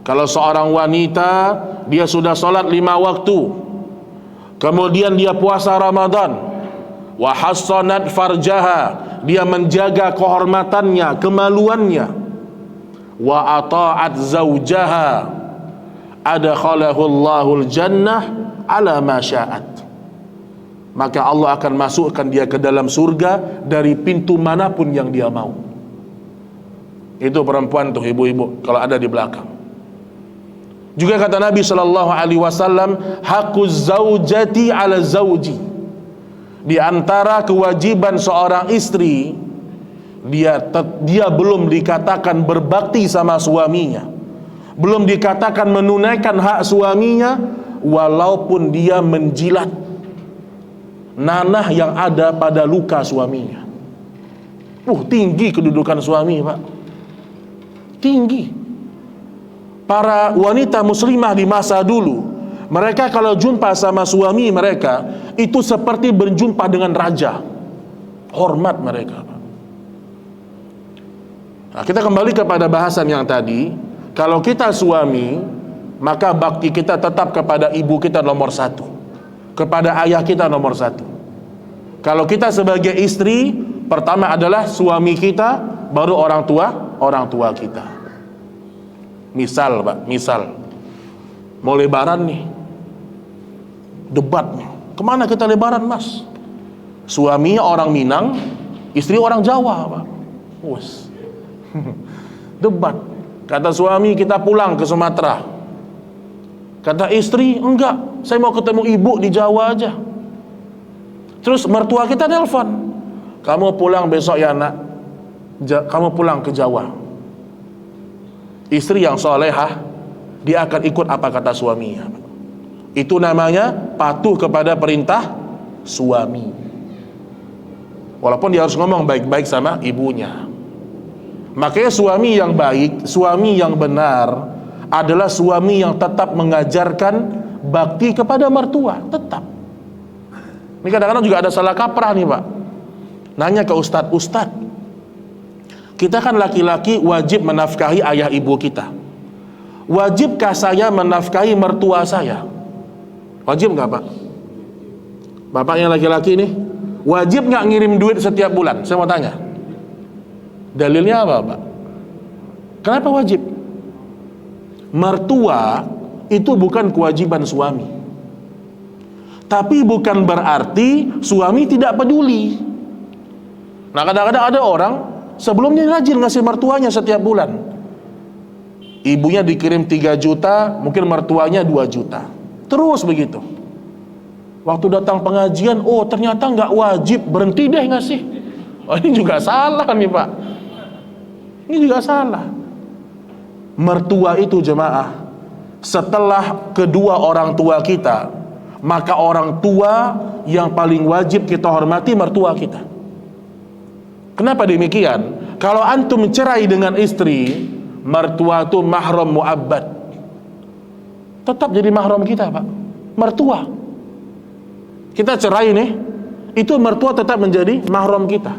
Kalau seorang wanita dia sudah salat 5 waktu, kemudian dia puasa Ramadan, wa hassanat farjaha, dia menjaga kehormatannya, kemaluannya, wa ata'at zaujaha, adkhalahu Allahul jannah ala ma sya'at, maka Allah akan masukkan dia ke dalam surga dari pintu manapun yang dia mau. Itu perempuan tuh, ibu-ibu kalau ada di belakang. Juga kata Nabi sallallahu alaihi wasallam, haqquz zaujati ala zauji, di antara kewajiban seorang istri, dia belum dikatakan berbakti sama suaminya, belum dikatakan menunaikan hak suaminya, walaupun dia menjilat nanah yang ada pada luka suaminya. Tinggi kedudukan suami, Pak. Tinggi. Para wanita muslimah di masa dulu, mereka kalau jumpa sama suami mereka itu seperti berjumpa dengan raja. Hormat mereka. Nah, kita kembali kepada bahasan yang tadi. Kalau kita suami, maka bakti kita tetap kepada ibu kita nomor 1, kepada ayah kita nomor 1. Kalau kita sebagai istri, pertama adalah suami kita, baru orang tua kita. Misal Pak, mau lebaran nih, debat nih, kemana kita lebaran Mas? Suaminya orang Minang, istri orang Jawa Pak. Debat. Kata suami, kita pulang ke Sumatera. Kata istri, enggak, saya mau ketemu ibu di Jawa aja. Terus mertua kita nelpon, kamu pulang besok ya nak, kamu pulang ke Jawa. Istri yang solehah, dia akan ikut apa kata suaminya. Itu namanya patuh kepada perintah suami, walaupun dia harus ngomong baik-baik sama ibunya. Makanya suami yang baik, suami yang benar adalah suami yang tetap mengajarkan bakti kepada mertua. Tetap. Ini kadang-kadang juga ada salah kaprah nih Pak. Nanya ke ustadz, kita kan laki-laki wajib menafkahi ayah ibu kita. Wajibkah saya menafkahi mertua saya? Wajib nggak Pak? Bapaknya laki-laki nih, wajib nggak ngirim duit setiap bulan? Saya mau tanya. Dalilnya apa Pak? Kenapa wajib? Mertua itu bukan kewajiban suami, tapi bukan berarti suami tidak peduli. Nah kadang-kadang ada orang sebelumnya rajin ngasih mertuanya setiap bulan, ibunya dikirim 3 juta, mungkin mertuanya 2 juta, terus begitu. Waktu datang pengajian, oh ternyata nggak wajib, berhenti deh ngasih. Oh ini juga salah nih Pak, ini juga salah. Mertua itu jemaah, setelah kedua orang tua kita, maka orang tua yang paling wajib kita hormati mertua kita. Kenapa demikian? Kalau antum cerai dengan istri, mertua itu mahram mu'abbad, tetap jadi mahram kita Pak. Mertua kita cerai nih, itu mertua tetap menjadi mahram kita.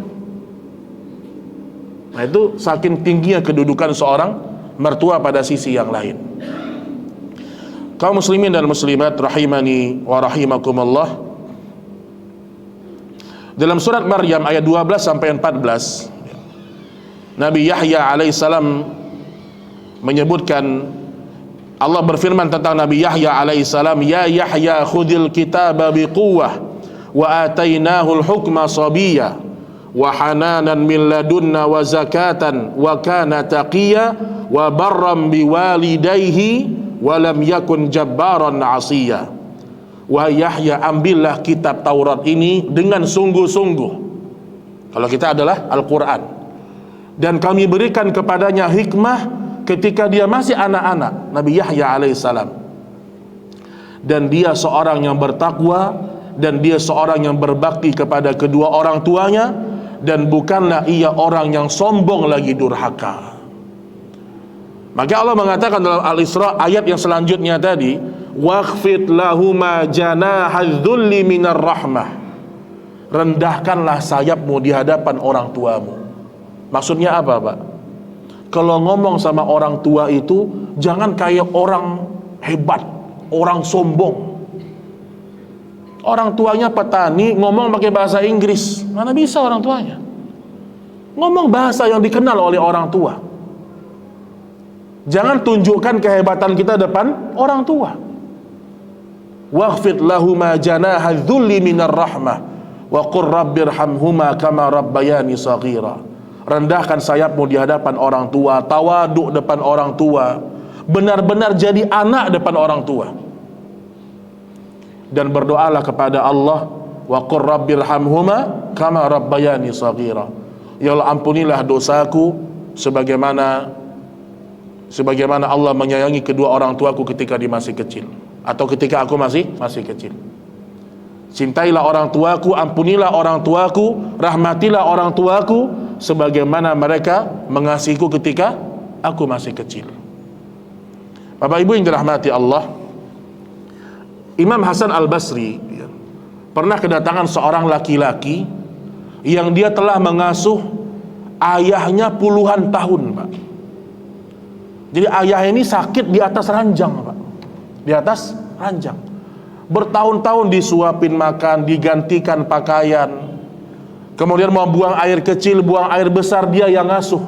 Nah itu saking tingginya kedudukan seorang mertua pada sisi yang lain. Kaum muslimin dan muslimat rahimani wa rahimakumullah, dalam surat Maryam ayat 12 sampai 14, Nabi Yahya alaihissalam menyebutkan, Allah berfirman tentang Nabi Yahya alaihissalam, ya Yahya khudil kitaba biquwwah wa atainahul hukma sabiyya wa hananan min ladunna wa zakatan wa kana taqiyya wa barram biwalidayhi wa lam yakun jabbaran 'asiyya. Wahai Yahya, ambillah kitab Taurat ini dengan sungguh-sungguh. Kalau kita adalah Al-Quran, dan kami berikan kepadanya hikmah ketika dia masih anak-anak, Nabi Yahya alaihissalam. dan dia seorang yang bertakwa, dan dia seorang yang berbakti kepada kedua orang tuanya, dan bukanlah ia orang yang sombong lagi durhaka. Maka Allah mengatakan dalam Al-Isra ayat yang selanjutnya tadi, wakhfid lahuma janahadzulli minar rahmah, rendahkanlah sayapmu di hadapan orang tuamu. Maksudnya apa, Pak? Kalau ngomong sama orang tua itu jangan kayak orang hebat, orang sombong. Orang tuanya petani ngomong pakai bahasa Inggris, mana bisa orang tuanya? Ngomong bahasa yang dikenal oleh orang tua. Jangan tunjukkan kehebatan kita depan orang tua. Wakhfid lahuma janahadzulli minar rahmah wa qur rabbirhamhuma kama rabbayani shaghira. Rendahkan sayapmu di hadapan orang tua, tawaduk depan orang tua, benar-benar jadi anak depan orang tua. Dan berdoalah kepada Allah, wa qur rabbirhamhuma kama rabbayani shaghira. Ya Allah, ampunilah dosaku sebagaimana Allah menyayangi kedua orang tuaku ketika dia masih kecil, atau ketika aku masih kecil. Cintailah orang tuaku, ampunilah orang tuaku, rahmatilah orang tuaku sebagaimana mereka mengasihiku ketika aku masih kecil. Bapak Ibu yang dirahmati Allah, Imam Hasan Al-Basri pernah kedatangan seorang laki-laki yang dia telah mengasuh ayahnya puluhan tahun, Pak. Jadi ayah ini sakit di atas ranjang, Pak. Di atas ranjang. Bertahun-tahun disuapin makan, digantikan pakaian. Kemudian mau buang air kecil, buang air besar, dia yang ngasuh.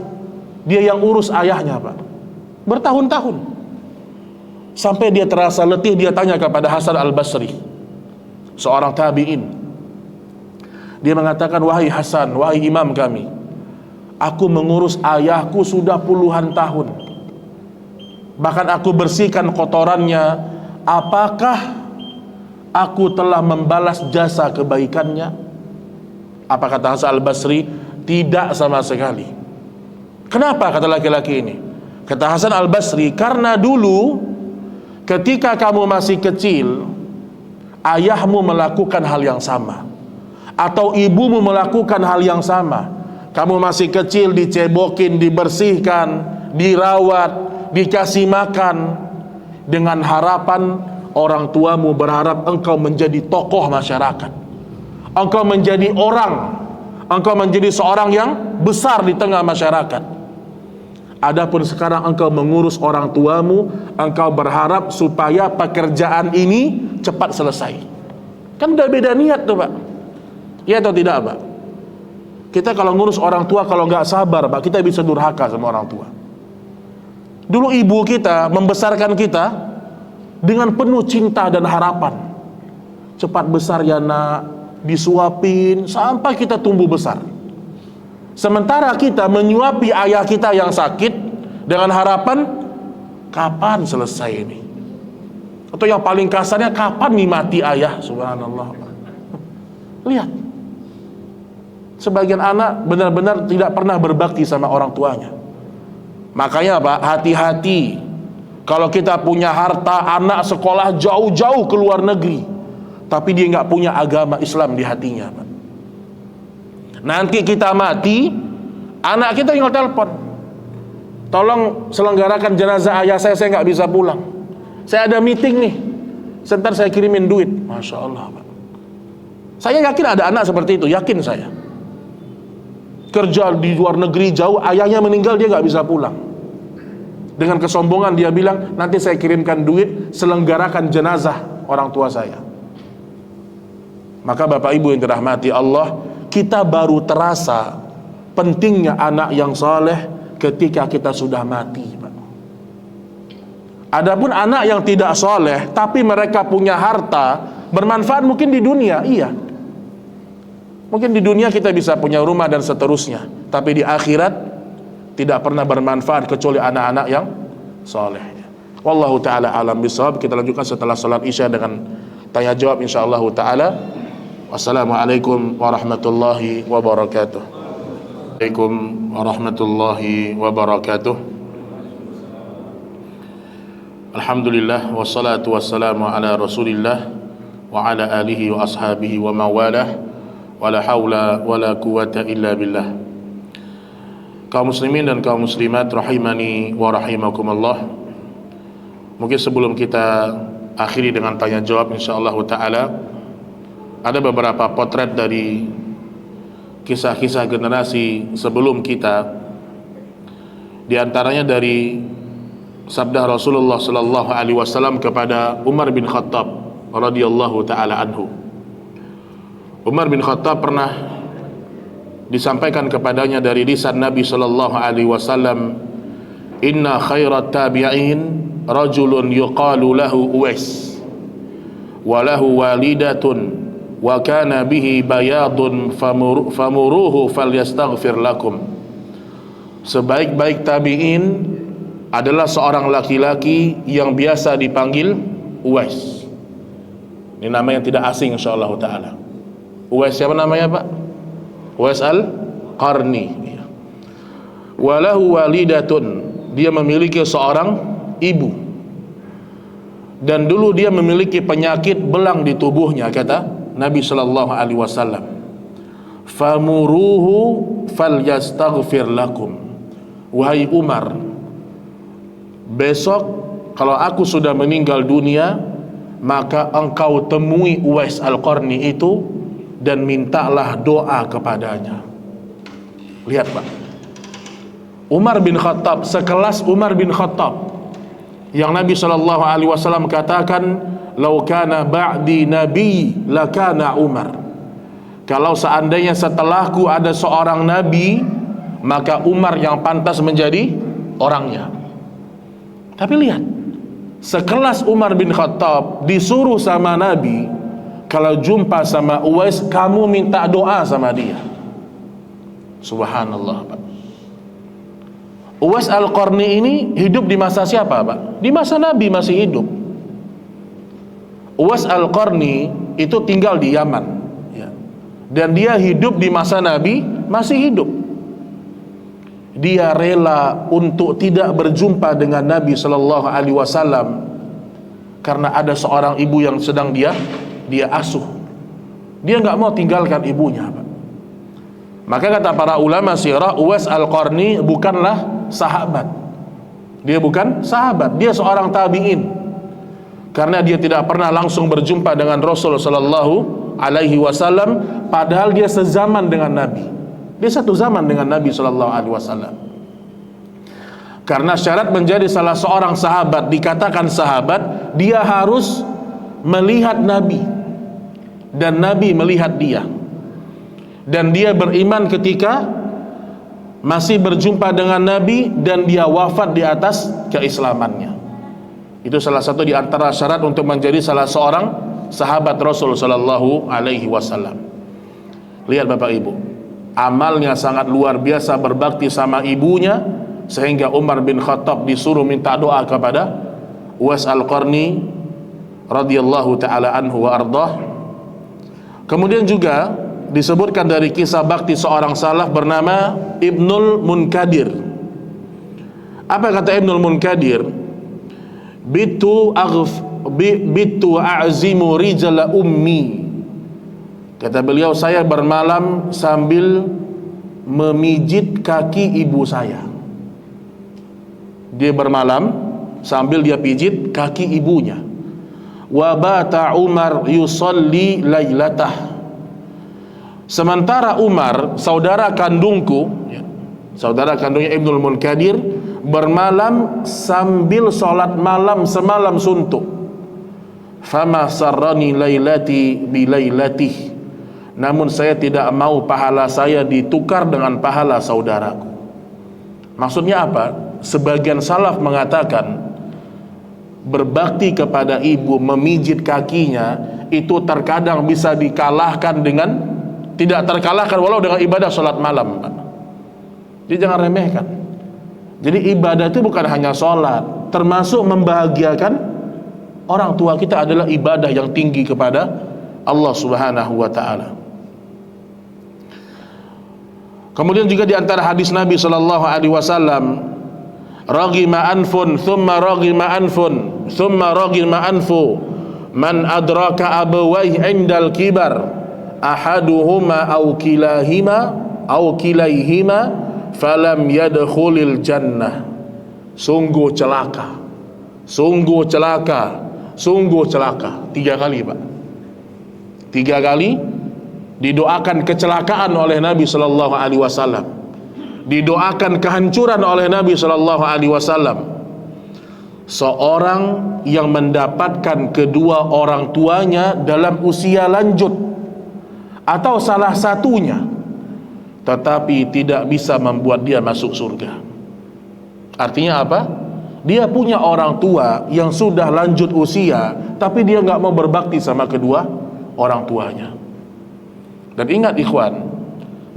Dia yang urus ayahnya, Pak. Bertahun-tahun. Sampai dia terasa letih, dia tanya kepada Hasan Al-Basri, seorang tabi'in. Dia mengatakan, wahai Hasan, wahai imam kami, aku mengurus ayahku sudah puluhan tahun. Bahkan aku bersihkan kotorannya. Apakah aku telah membalas jasa kebaikannya? Apa kata Hasan Al-Basri? Tidak sama sekali. Kenapa kata laki-laki ini? Kata Hasan Al-Basri, karena dulu ketika kamu masih kecil, ayahmu melakukan hal yang sama, atau ibumu melakukan hal yang sama. Kamu masih kecil, dicebokin, dibersihkan, dirawat, dikasih makan, dengan harapan orang tuamu berharap engkau menjadi tokoh masyarakat, engkau menjadi orang, engkau menjadi seorang yang besar di tengah masyarakat. Adapun sekarang engkau mengurus orang tuamu, engkau berharap supaya pekerjaan ini cepat selesai. Kan udah beda niat tuh, Pak. Iya atau tidak, Pak? Kita kalau ngurus orang tua, kalau nggak sabar, Pak, kita bisa durhaka sama orang tua. Dulu ibu kita membesarkan kita dengan penuh cinta dan harapan. Cepat besar ya nak, disuapin sampai kita tumbuh besar. Sementara kita menyuapi ayah kita yang sakit dengan harapan, kapan selesai ini? Atau yang paling kasarnya, kapan nih mati ayah? Subhanallah. Lihat, sebagian anak benar-benar tidak pernah berbakti sama orang tuanya. Makanya Pak, hati-hati kalau kita punya harta, anak sekolah jauh-jauh ke luar negeri, tapi dia nggak punya agama Islam di hatinya, Pak. Nanti kita mati, anak kita tinggal telepon, tolong selenggarakan jenazah ayah saya nggak bisa pulang, saya ada meeting nih, sebentar saya kirimin duit. Masya Allah, Pak. Saya yakin ada anak seperti itu, yakin saya. Kerja di luar negeri jauh, ayahnya meninggal, dia nggak bisa pulang. Dengan kesombongan dia bilang, nanti saya kirimkan duit, selenggarakan jenazah orang tua saya. Maka Bapak Ibu yang dirahmati Allah, kita baru terasa pentingnya anak yang saleh ketika kita sudah mati, Pak. Adapun anak yang tidak saleh tapi mereka punya harta, bermanfaat mungkin di dunia, iya. Mungkin di dunia kita bisa punya rumah dan seterusnya, tapi di akhirat tidak pernah bermanfaat kecuali anak-anak yang saleh. Wallahu taala alam bisawab. Kita lanjutkan setelah salat Isya dengan tanya jawab insyaallah taala. Wassalamualaikum warahmatullahi wabarakatuh. Waalaikumsalam warahmatullahi wabarakatuh. Alhamdulillah wassalatu wassalamu ala Rasulillah wa ala alihi wa ashabihi wa mawalah wa la haula wa la quwata illa billah. Kaum muslimin dan kaum muslimat rahimani wa rahimakumullah. Mungkin sebelum kita akhiri dengan tanya jawab insyaallah taala, ada beberapa potret dari kisah-kisah generasi sebelum kita. Di antaranya dari sabda Rasulullah sallallahu alaihi wasallam kepada Umar bin Khattab radhiyallahu taala anhu. Umar bin Khattab pernah disampaikan kepadanya dari lisan Nabi sallallahu alaihi wasallam, "Inna khairat tabi'in rajulun yuqalu lahu Uwais wa lahu walidatun wa kana bihi bayadun famuruhu falyastaghfir lakum." Sebaik-baik tabi'in adalah seorang laki-laki yang biasa dipanggil Uwais. Ini nama yang tidak asing insyaallah taala. Uwais siapa namanya, Pak? Uwais Al-Qarni. Walahu walidatun, dia memiliki seorang ibu. Dan dulu dia memiliki penyakit belang di tubuhnya, kata Nabi sallallahu alaihi wasallam. Famuruhu falyastaghfir lakum. Wahai Umar, besok kalau aku sudah meninggal dunia, maka engkau temui Uwais Al-Qarni itu dan mintalah doa kepadanya. Lihat Pak, Umar bin Khattab, sekelas Umar bin Khattab yang Nabi SAW katakan, "Lau kana ba'di nabi lakana Umar." Kalau seandainya setelahku ada seorang nabi, maka Umar yang pantas menjadi orangnya. Tapi lihat, sekelas Umar bin Khattab disuruh sama Nabi, kalau jumpa sama Uwais, kamu minta doa sama dia. Subhanallah Pak. Uwais Al-Qarni ini hidup di masa siapa Pak? Di masa Nabi masih hidup. Uwais Al-Qarni itu tinggal di Yaman ya. Dan dia hidup di masa Nabi masih hidup. Dia rela untuk tidak berjumpa dengan Nabi sallallahu alaihi wasallam karena ada seorang ibu yang sedang dia asuh. Dia nggak mau tinggalkan ibunya, Pak. Maka kata para ulama sirah, Uwais Al-Qarni bukanlah sahabat. Dia bukan sahabat, dia seorang tabi'in. Karena dia tidak pernah langsung berjumpa dengan Rasul sallallahu alaihi wasallam, padahal dia sezaman dengan Nabi. Dia satu zaman dengan Nabi sallallahu alaihi wasallam. Karena syarat menjadi salah seorang sahabat, dikatakan sahabat, dia harus melihat Nabi dan Nabi melihat dia. Dan dia beriman ketika masih berjumpa dengan Nabi dan dia wafat di atas keislamannya. Itu salah satu di antara syarat untuk menjadi salah seorang sahabat Rasul sallallahu alaihi wasallam. Lihat Bapak Ibu, amalnya sangat luar biasa, berbakti sama ibunya, sehingga Umar bin Khattab disuruh minta doa kepada Uwais Al-Qarni radhiyallahu taala anhu wa ardah. Kemudian juga disebutkan dari kisah bakti seorang salaf bernama Ibnul Munkadir. Apa kata Ibnul Munkadir? Bitu a'zimu rijala ummi. Kata beliau, saya bermalam sambil memijit kaki ibu saya. Dia bermalam sambil dia pijit kaki ibunya. Wa bata Umar yusalli lailatah. Sementara Umar, saudara kandungku, saudara kandungnya Ibnul Munkadir, bermalam sambil sholat malam semalam suntuk. Fama sarrani lailati bilailatih. Namun saya tidak mau pahala saya ditukar dengan pahala saudaraku. Maksudnya apa? Sebagian salaf mengatakan berbakti kepada ibu, memijit kakinya, itu terkadang bisa dikalahkan dengan, tidak terkalahkan walau dengan ibadah sholat malam, Pak. Jadi jangan remehkan. Jadi ibadah itu bukan hanya sholat, termasuk membahagiakan orang tua kita adalah ibadah yang tinggi kepada Allah Subhanahu wa ta'ala. Kemudian juga di antara hadis Nabi sallallahu alaihi wasallam Raghima anfun thumma raghima anfun thumma raghima anfu man adraka abawaihi indal kibar ahaduhuma aw kilaihima falam yadkhulil jannah. Sungguh celaka, sungguh celaka, sungguh celaka. 3 kali, Pak. 3 kali didoakan kecelakaan oleh Nabi sallallahu alaihi wasallam. Didoakan kehancuran oleh Nabi sallallahu alaihi wasallam. Seorang yang mendapatkan kedua orang tuanya dalam usia lanjut atau salah satunya, tetapi tidak bisa membuat dia masuk surga. Artinya apa? Dia punya orang tua yang sudah lanjut usia, tapi dia nggak mau berbakti sama kedua orang tuanya. Dan ingat ikhwan,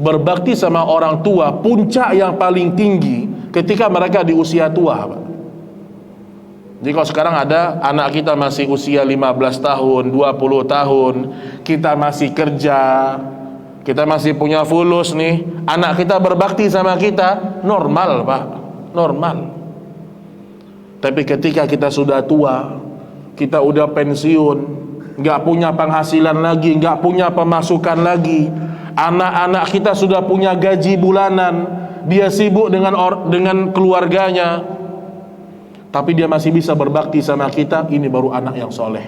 berbakti sama orang tua puncak yang paling tinggi ketika mereka di usia tua, Pak. Jadi kalau sekarang ada anak kita masih usia 15 tahun, 20 tahun, kita masih kerja, kita masih punya fulus nih, anak kita berbakti sama kita, normal, Pak, normal. Tapi ketika kita sudah tua, kita udah pensiun, nggak punya penghasilan lagi, nggak punya pemasukan lagi, anak-anak kita sudah punya gaji bulanan, dia sibuk dengan keluarganya, tapi dia masih bisa berbakti sama kita, ini baru anak yang soleh.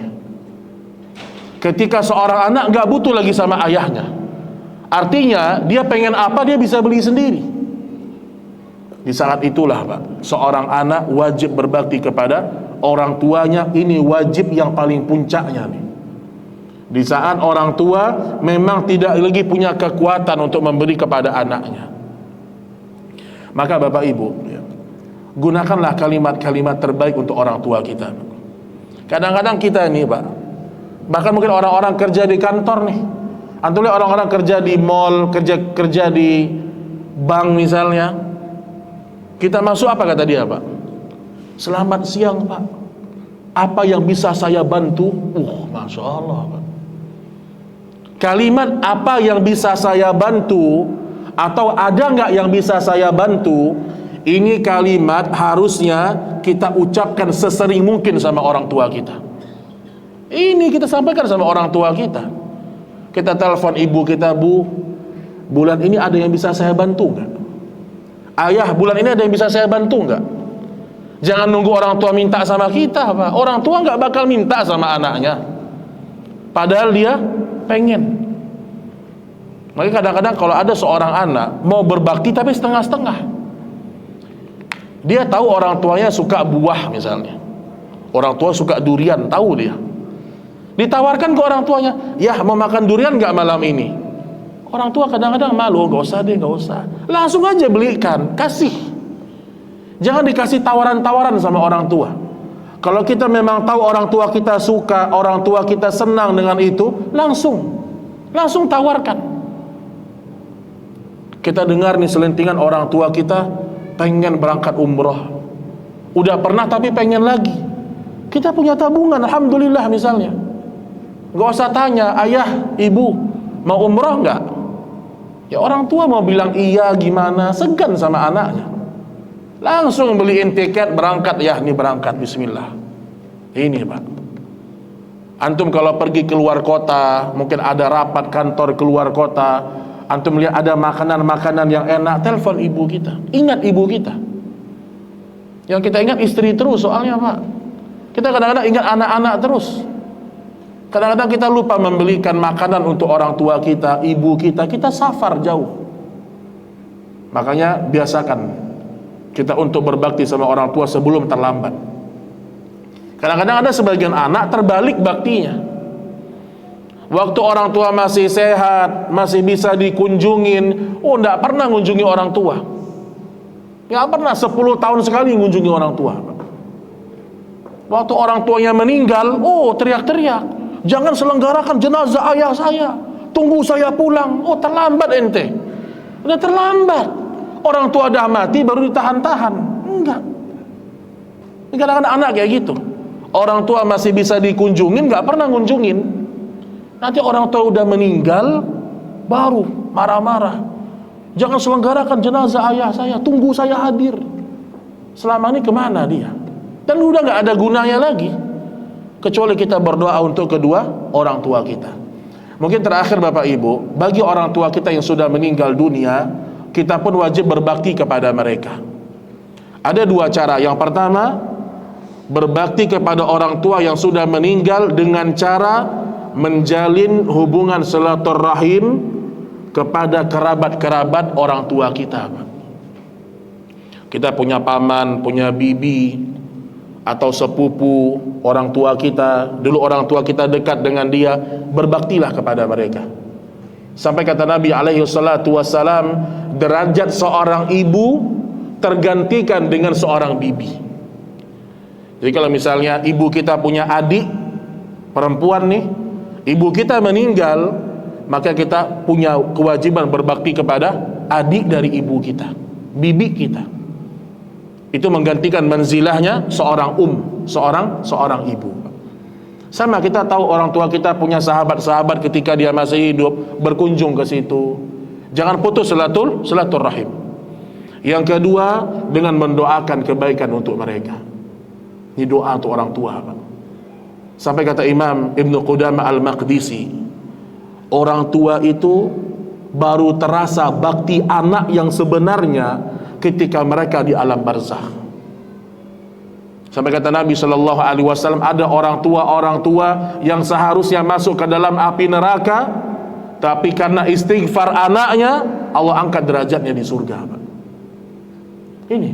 Ketika seorang anak nggak butuh lagi sama ayahnya, artinya dia pengen apa dia bisa beli sendiri. Di saat itulah, Pak, seorang anak wajib berbakti kepada orang tuanya. Ini wajib yang paling puncaknya nih. Di saat orang tua memang tidak lagi punya kekuatan untuk memberi kepada anaknya, maka Bapak Ibu, gunakanlah kalimat-kalimat terbaik untuk orang tua kita. Kadang-kadang kita ini, Pak, bahkan mungkin orang-orang kerja di kantor nih, antum lihat orang-orang kerja di mall, kerja di bank misalnya, kita masuk apa kata dia, Pak? Selamat siang, Pak, apa yang bisa saya bantu? Masya Allah, Pak. Kalimat apa yang bisa saya bantu atau ada nggak yang bisa saya bantu, ini kalimat harusnya kita ucapkan sesering mungkin sama orang tua kita. Ini kita sampaikan sama orang tua kita. Kita telepon ibu kita, Bu, bulan ini ada yang bisa saya bantu nggak? Ayah, bulan ini ada yang bisa saya bantu nggak? Jangan nunggu orang tua minta sama kita, Pak. Orang tua nggak bakal minta sama anaknya, padahal dia pengen. Makanya kadang-kadang kalau ada seorang anak mau berbakti tapi setengah-setengah. Dia tahu orang tuanya suka buah misalnya, orang tua suka durian, tahu dia. Ditawarkan ke orang tuanya, ya mau makan durian nggak malam ini? Orang tua kadang-kadang malu, nggak usah deh, nggak usah. Langsung aja belikan, kasih. Jangan dikasih tawaran-tawaran sama orang tua. Kalau kita memang tahu orang tua kita suka, orang tua kita senang dengan itu, langsung tawarkan. Kita dengar nih selentingan orang tua kita pengen berangkat umroh, udah pernah tapi pengen lagi. Kita punya tabungan, alhamdulillah misalnya. Nggak usah tanya, ayah, ibu mau umroh nggak? Ya orang tua mau bilang iya gimana, segan sama anaknya. Langsung beliin tiket berangkat, ya ini berangkat, bismillah. Ini, Pak. Antum kalau pergi keluar kota, mungkin ada rapat kantor keluar kota, antum lihat ada makanan-makanan yang enak, telepon ibu kita. Ingat ibu kita. Yang kita ingat istri terus soalnya, Pak. Kita kadang-kadang ingat anak-anak terus. Kadang-kadang kita lupa membelikan makanan untuk orang tua kita, ibu kita, kita safar jauh. Makanya biasakan kita untuk berbakti sama orang tua sebelum terlambat. Kadang-kadang ada sebagian anak terbalik baktinya. Waktu orang tua masih sehat, masih bisa dikunjungin, enggak pernah ngunjungi orang tua. Enggak pernah, 10 tahun sekali ngunjungi orang tua. Waktu orang tuanya meninggal, teriak-teriak, jangan selenggarakan jenazah ayah saya, tunggu saya pulang. Terlambat ente, udah terlambat. Orang tua dah mati baru ditahan-tahan. Enggak. Ini kadang-kadang anak kayak gitu. Orang tua masih bisa dikunjungin, nggak pernah ngunjungin. Nanti orang tua udah meninggal, baru marah-marah. Jangan selenggarakan jenazah ayah saya, tunggu saya hadir. Selama ini kemana dia? Dan udah nggak ada gunanya lagi, kecuali kita berdoa untuk kedua orang tua kita. Mungkin terakhir Bapak Ibu, bagi orang tua kita yang sudah meninggal dunia, kita pun wajib berbakti kepada mereka. Ada dua cara. Yang pertama, berbakti kepada orang tua yang sudah meninggal dengan cara menjalin hubungan silaturahim kepada kerabat-kerabat orang tua kita. Kita punya paman, punya bibi, atau sepupu orang tua kita, dulu orang tua kita dekat dengan dia, berbaktilah kepada mereka. Sampai kata Nabi alaihi salatu wassalam, derajat seorang ibu tergantikan dengan seorang bibi. Jadi kalau misalnya ibu kita punya adik perempuan nih, ibu kita meninggal, maka kita punya kewajiban berbakti kepada adik dari ibu kita, bibi kita. Itu menggantikan manzilahnya seorang seorang ibu. Sama, kita tahu orang tua kita punya sahabat-sahabat ketika dia masih hidup, berkunjung ke situ. Jangan putus silaturahim. Yang kedua, dengan mendoakan kebaikan untuk mereka. Ini doa untuk orang tua, Pak. Sampai kata Imam Ibnu Qudamah Al-Maqdisi, orang tua itu baru terasa bakti anak yang sebenarnya ketika mereka di alam barzakh. Sampai kata Nabi sallallahu alaihi wasallam, ada orang tua yang seharusnya masuk ke dalam api neraka, tapi karena istighfar anaknya, Allah angkat derajatnya di surga. Ini.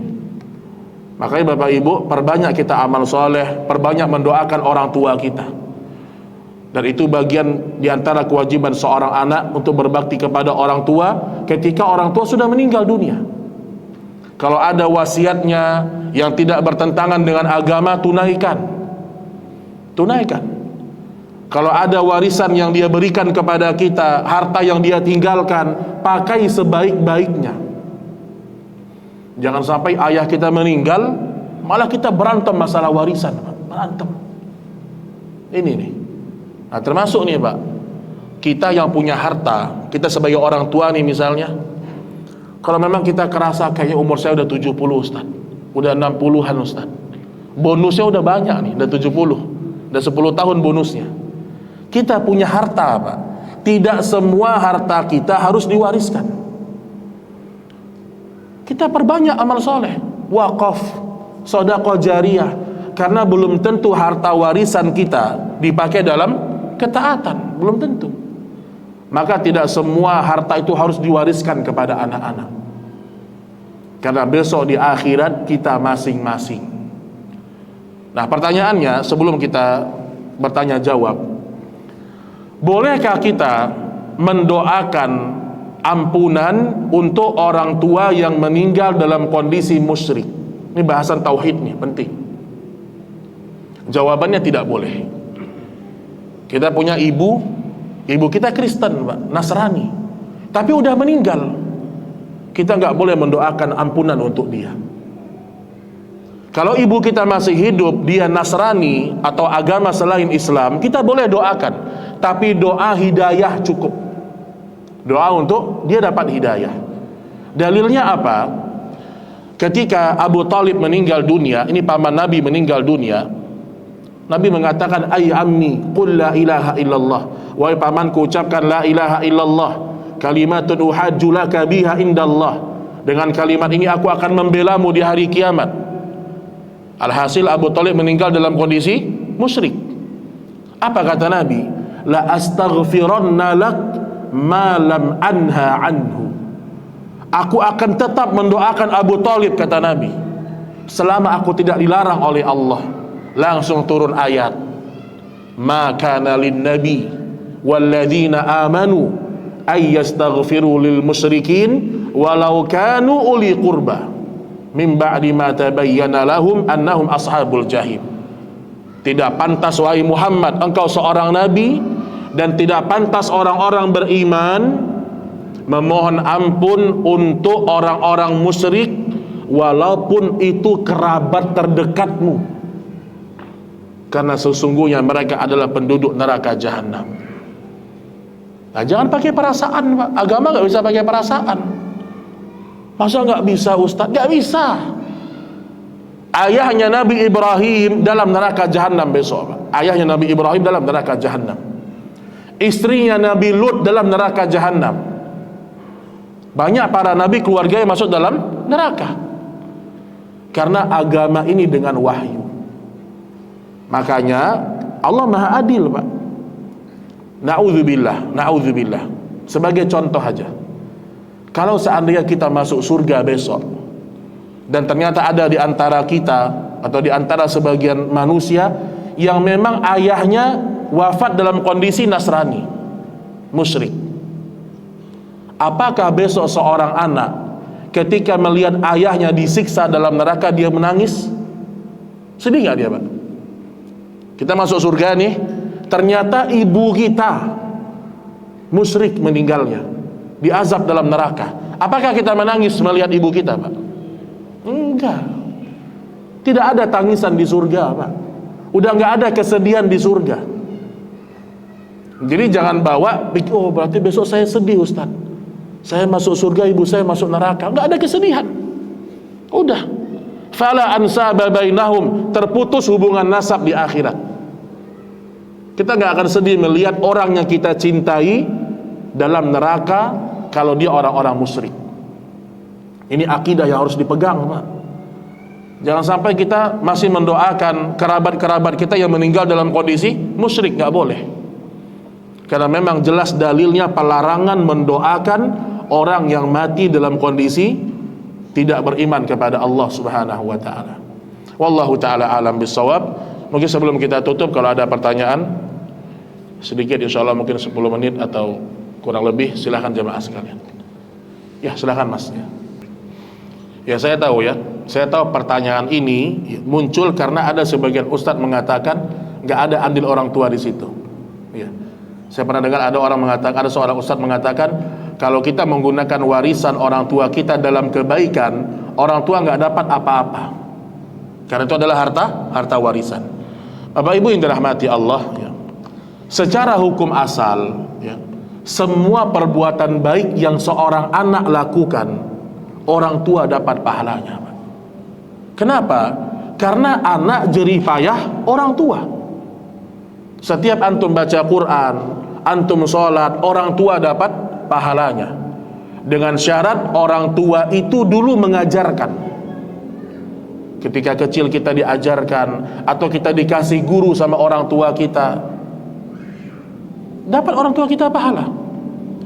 Makanya Bapak Ibu, perbanyak kita amal soleh, perbanyak mendoakan orang tua kita. Dan itu bagian diantara kewajiban seorang anak untuk berbakti kepada orang tua ketika orang tua sudah meninggal dunia. Kalau ada wasiatnya yang tidak bertentangan dengan agama, tunaikan. Kalau ada warisan yang dia berikan kepada kita, harta yang dia tinggalkan, pakai sebaik-baiknya. Jangan sampai ayah kita meninggal, malah kita berantem masalah warisan, berantem. Ini nih. Nah, termasuk nih Pak, kita yang punya harta, kita sebagai orang tua nih misalnya, kalau memang kita kerasa kayaknya umur saya udah 70 Ustaz, udah 60-an Ustaz, bonusnya udah banyak nih, udah 70, udah 10 tahun bonusnya. Kita punya harta Pak, tidak semua harta kita harus diwariskan. Kita perbanyak amal soleh, wakaf, sedekah jariyah, karena belum tentu harta warisan kita dipakai dalam ketaatan, belum tentu. Maka tidak semua harta itu harus diwariskan kepada anak-anak, karena besok di akhirat kita masing-masing. Nah, pertanyaannya sebelum kita bertanya jawab, bolehkah kita mendoakan ampunan untuk orang tua yang meninggal dalam kondisi musyrik? Ini bahasan tauhid nih, penting. Jawabannya tidak boleh. Kita punya ibu kita Kristen, Pak, Nasrani, tapi udah meninggal. Kita nggak boleh mendoakan ampunan untuk dia. Kalau ibu kita masih hidup, dia Nasrani atau agama selain Islam, kita boleh doakan, tapi doa hidayah cukup. Doa untuk dia dapat hidayah. Dalilnya apa? Ketika Abu Thalib meninggal dunia, ini paman Nabi meninggal dunia, Nabi mengatakan, ay ammi qul la ilaha illallah, wahai pamanku ucapkan la ilaha illallah, kalimatun uhajju laka biha indallah, dengan kalimat ini aku akan membelamu di hari kiamat. Alhasil Abu Thalib meninggal dalam kondisi musyrik. Apa kata Nabi? La astaghfiranna lak ma lam anha anhu, aku akan tetap mendoakan Abu Thalib, kata Nabi, selama aku tidak dilarang oleh Allah. Langsung turun ayat, ma kana lin nabi walladzina amanu ay yastaghfiru lil musyrikin walau kanu uli qurba min ba'di ma tabayyana lahum annahum ashabul jahim. Tidak pantas wahai Muhammad, engkau seorang nabi, dan tidak pantas orang-orang beriman memohon ampun untuk orang-orang musyrik walaupun itu kerabat terdekatmu, karena sesungguhnya mereka adalah penduduk neraka jahanam. Nah, jangan pakai perasaan, Pak. Agama nggak bisa pakai perasaan. Masa nggak bisa, Ustaz? Nggak bisa. Ayahnya Nabi Ibrahim dalam neraka jahanam besok, Pak. Ayahnya Nabi Ibrahim dalam neraka jahanam. Istrinya Nabi Lut dalam neraka jahanam. Banyak para nabi keluarga yang masuk dalam neraka karena agama ini dengan wahyu. Makanya Allah Maha Adil, Pak. Na'udzubillah, na'udzubillah. Sebagai contoh aja, kalau seandainya kita masuk surga besok dan ternyata ada di antara kita atau di antara sebagian manusia yang memang ayahnya wafat dalam kondisi Nasrani, musyrik, apakah besok seorang anak ketika melihat ayahnya disiksa dalam neraka dia menangis? Sedih gak dia, Pak? Kita masuk surga nih, ternyata ibu kita musyrik meninggalnya, diazab dalam neraka. Apakah kita menangis melihat ibu kita, Pak? Enggak. Tidak ada tangisan di surga, Pak. Udah nggak ada kesedihan di surga. Jadi jangan bawa, oh berarti besok saya sedih, Ustaz. Saya masuk surga, ibu saya masuk neraka. Nggak ada kesedihan. Udah. Fala ansaba bainahum, terputus hubungan nasab di akhirat. Kita nggak akan sedih melihat orang yang kita cintai dalam neraka kalau dia orang-orang musyrik. Ini akidah yang harus dipegang, Pak. Jangan sampai kita masih mendoakan kerabat-kerabat kita yang meninggal dalam kondisi musyrik, nggak boleh. Karena memang jelas dalilnya pelarangan mendoakan orang yang mati dalam kondisi tidak beriman kepada Allah Subhanahu wa taala. Wallahu taala alam bisawab. Mungkin sebelum kita tutup, kalau ada pertanyaan sedikit, insyaallah mungkin 10 menit atau kurang lebih, silahkan jemaah sekalian. Ya, silahkan Mas. Ya, saya tahu pertanyaan ini muncul karena ada sebagian ustadz mengatakan nggak ada andil orang tua di situ. Ya. Saya pernah dengar ada seorang ustadz mengatakan kalau kita menggunakan warisan orang tua kita dalam kebaikan, orang tua nggak dapat apa-apa. Karena itu adalah harta warisan. Bapak Ibu yang dirahmati Allah, ya. Secara hukum asal, ya, semua perbuatan baik yang seorang anak lakukan, orang tua dapat pahalanya. Kenapa? Karena anak jerih payah orang tua. Setiap antum baca Quran, antum sholat, orang tua dapat pahalanya. Dengan syarat orang tua itu dulu mengajarkan. Ketika kecil kita diajarkan atau kita dikasih guru sama orang tua kita, dapat orang tua kita pahala.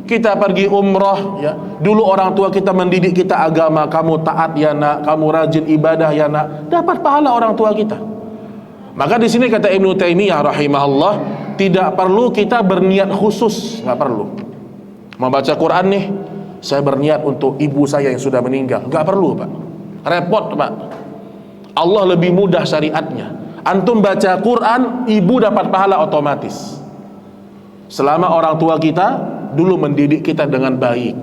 Kita pergi umroh, ya, dulu orang tua kita mendidik kita agama, kamu taat ya nak, kamu rajin ibadah ya nak, dapat pahala orang tua kita. Maka di sini kata Ibnu Taimiyah rahimahullah, tidak perlu kita berniat khusus, nggak perlu. Membaca Quran nih, saya berniat untuk ibu saya yang sudah meninggal, nggak perlu, Pak. Repot, Pak. Allah lebih mudah syariatnya. Antum baca Quran, ibu dapat pahala otomatis. Selama orang tua kita dulu mendidik kita dengan baik.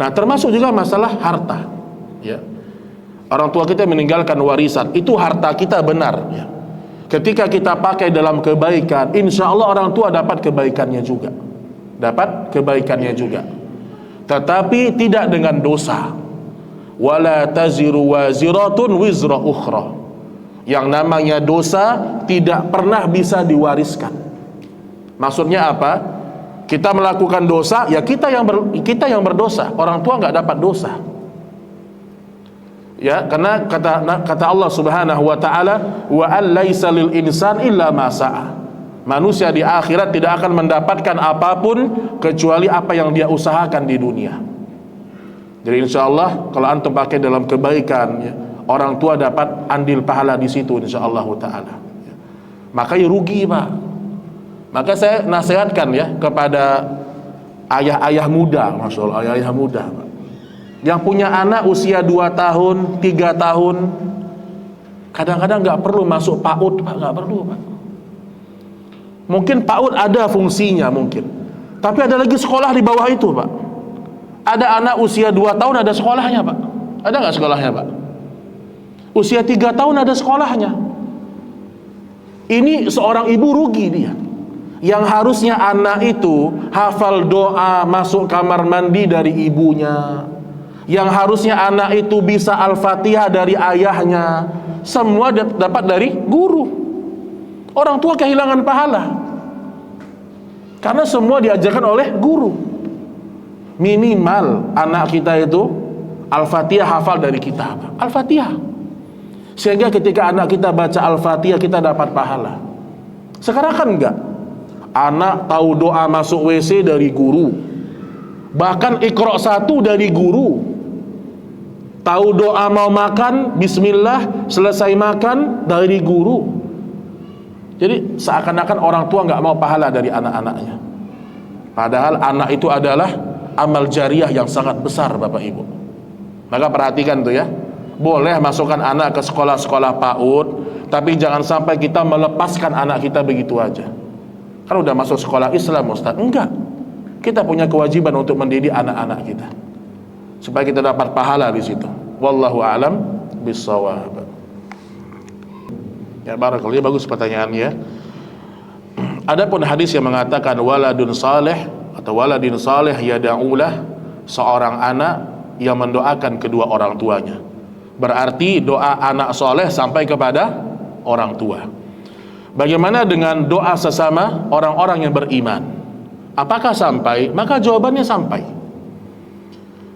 Nah, termasuk juga masalah harta, ya. Orang tua kita meninggalkan warisan, itu harta kita benar, ya. Ketika kita pakai dalam kebaikan, insya Allah orang tua dapat kebaikannya juga, tetapi tidak dengan dosa. Wala taziru waziratun wizra ukhra. Yang namanya dosa tidak pernah bisa diwariskan. Maksudnya apa? Kita melakukan dosa, ya kita yang berdosa. Orang tua nggak dapat dosa. Ya, karena kata Allah Subhanahu wa taala, wa an laisa lil insan illa ma sa'a. Manusia di akhirat tidak akan mendapatkan apapun kecuali apa yang dia usahakan di dunia. Jadi insya Allah kalau antum pakai dalam kebaikan, ya, orang tua dapat andil pahala di situ insya Allah taala. Ya. Makanya rugi, Pak. Maka saya nasihatkan, ya, kepada ayah-ayah muda, masya Allah, ayah-ayah muda, Pak, yang punya anak usia 2 tahun, 3 tahun, kadang-kadang nggak perlu masuk PAUD, Pak, nggak perlu, Pak. Mungkin PAUD ada fungsinya mungkin, tapi ada lagi sekolah di bawah itu, Pak. Ada anak usia 2 tahun ada sekolahnya, Pak. Ada nggak sekolahnya, Pak? Usia 3 tahun ada sekolahnya. Ini seorang ibu rugi dia. Yang harusnya anak itu hafal doa masuk kamar mandi dari ibunya, Yang harusnya anak itu bisa Al-Fatihah dari ayahnya, semua dapat dari guru. Orang tua kehilangan pahala karena semua diajarkan oleh guru. Minimal anak kita itu Al-Fatihah hafal dari kitab Al-Fatihah, sehingga ketika anak kita baca Al-Fatihah kita dapat pahala. Sekarang kan enggak, anak tahu doa masuk WC dari guru, bahkan Iqra 1 dari guru. Tahu doa mau makan, bismillah, selesai makan dari guru. Jadi seakan-akan orang tua nggak mau pahala dari anak-anaknya. Padahal anak itu adalah amal jariah yang sangat besar, Bapak Ibu. Maka perhatikan tuh ya. Boleh masukkan anak ke sekolah-sekolah PAUD, tapi jangan sampai kita melepaskan anak kita begitu aja. Kan udah masuk sekolah Islam, Ustaz. Enggak. Kita punya kewajiban untuk mendidik anak-anak kita, supaya kita dapat pahala di situ. Wallahu a'lam bissawab. Ya, barakallahu, bagus pertanyaannya. Adapun hadis yang mengatakan waladun saleh atau waladin saleh yad'ulah, seorang anak yang mendoakan kedua orang tuanya, berarti doa anak soleh sampai kepada orang tua. Bagaimana dengan doa sesama orang-orang yang beriman? Apakah sampai? Maka jawabannya sampai.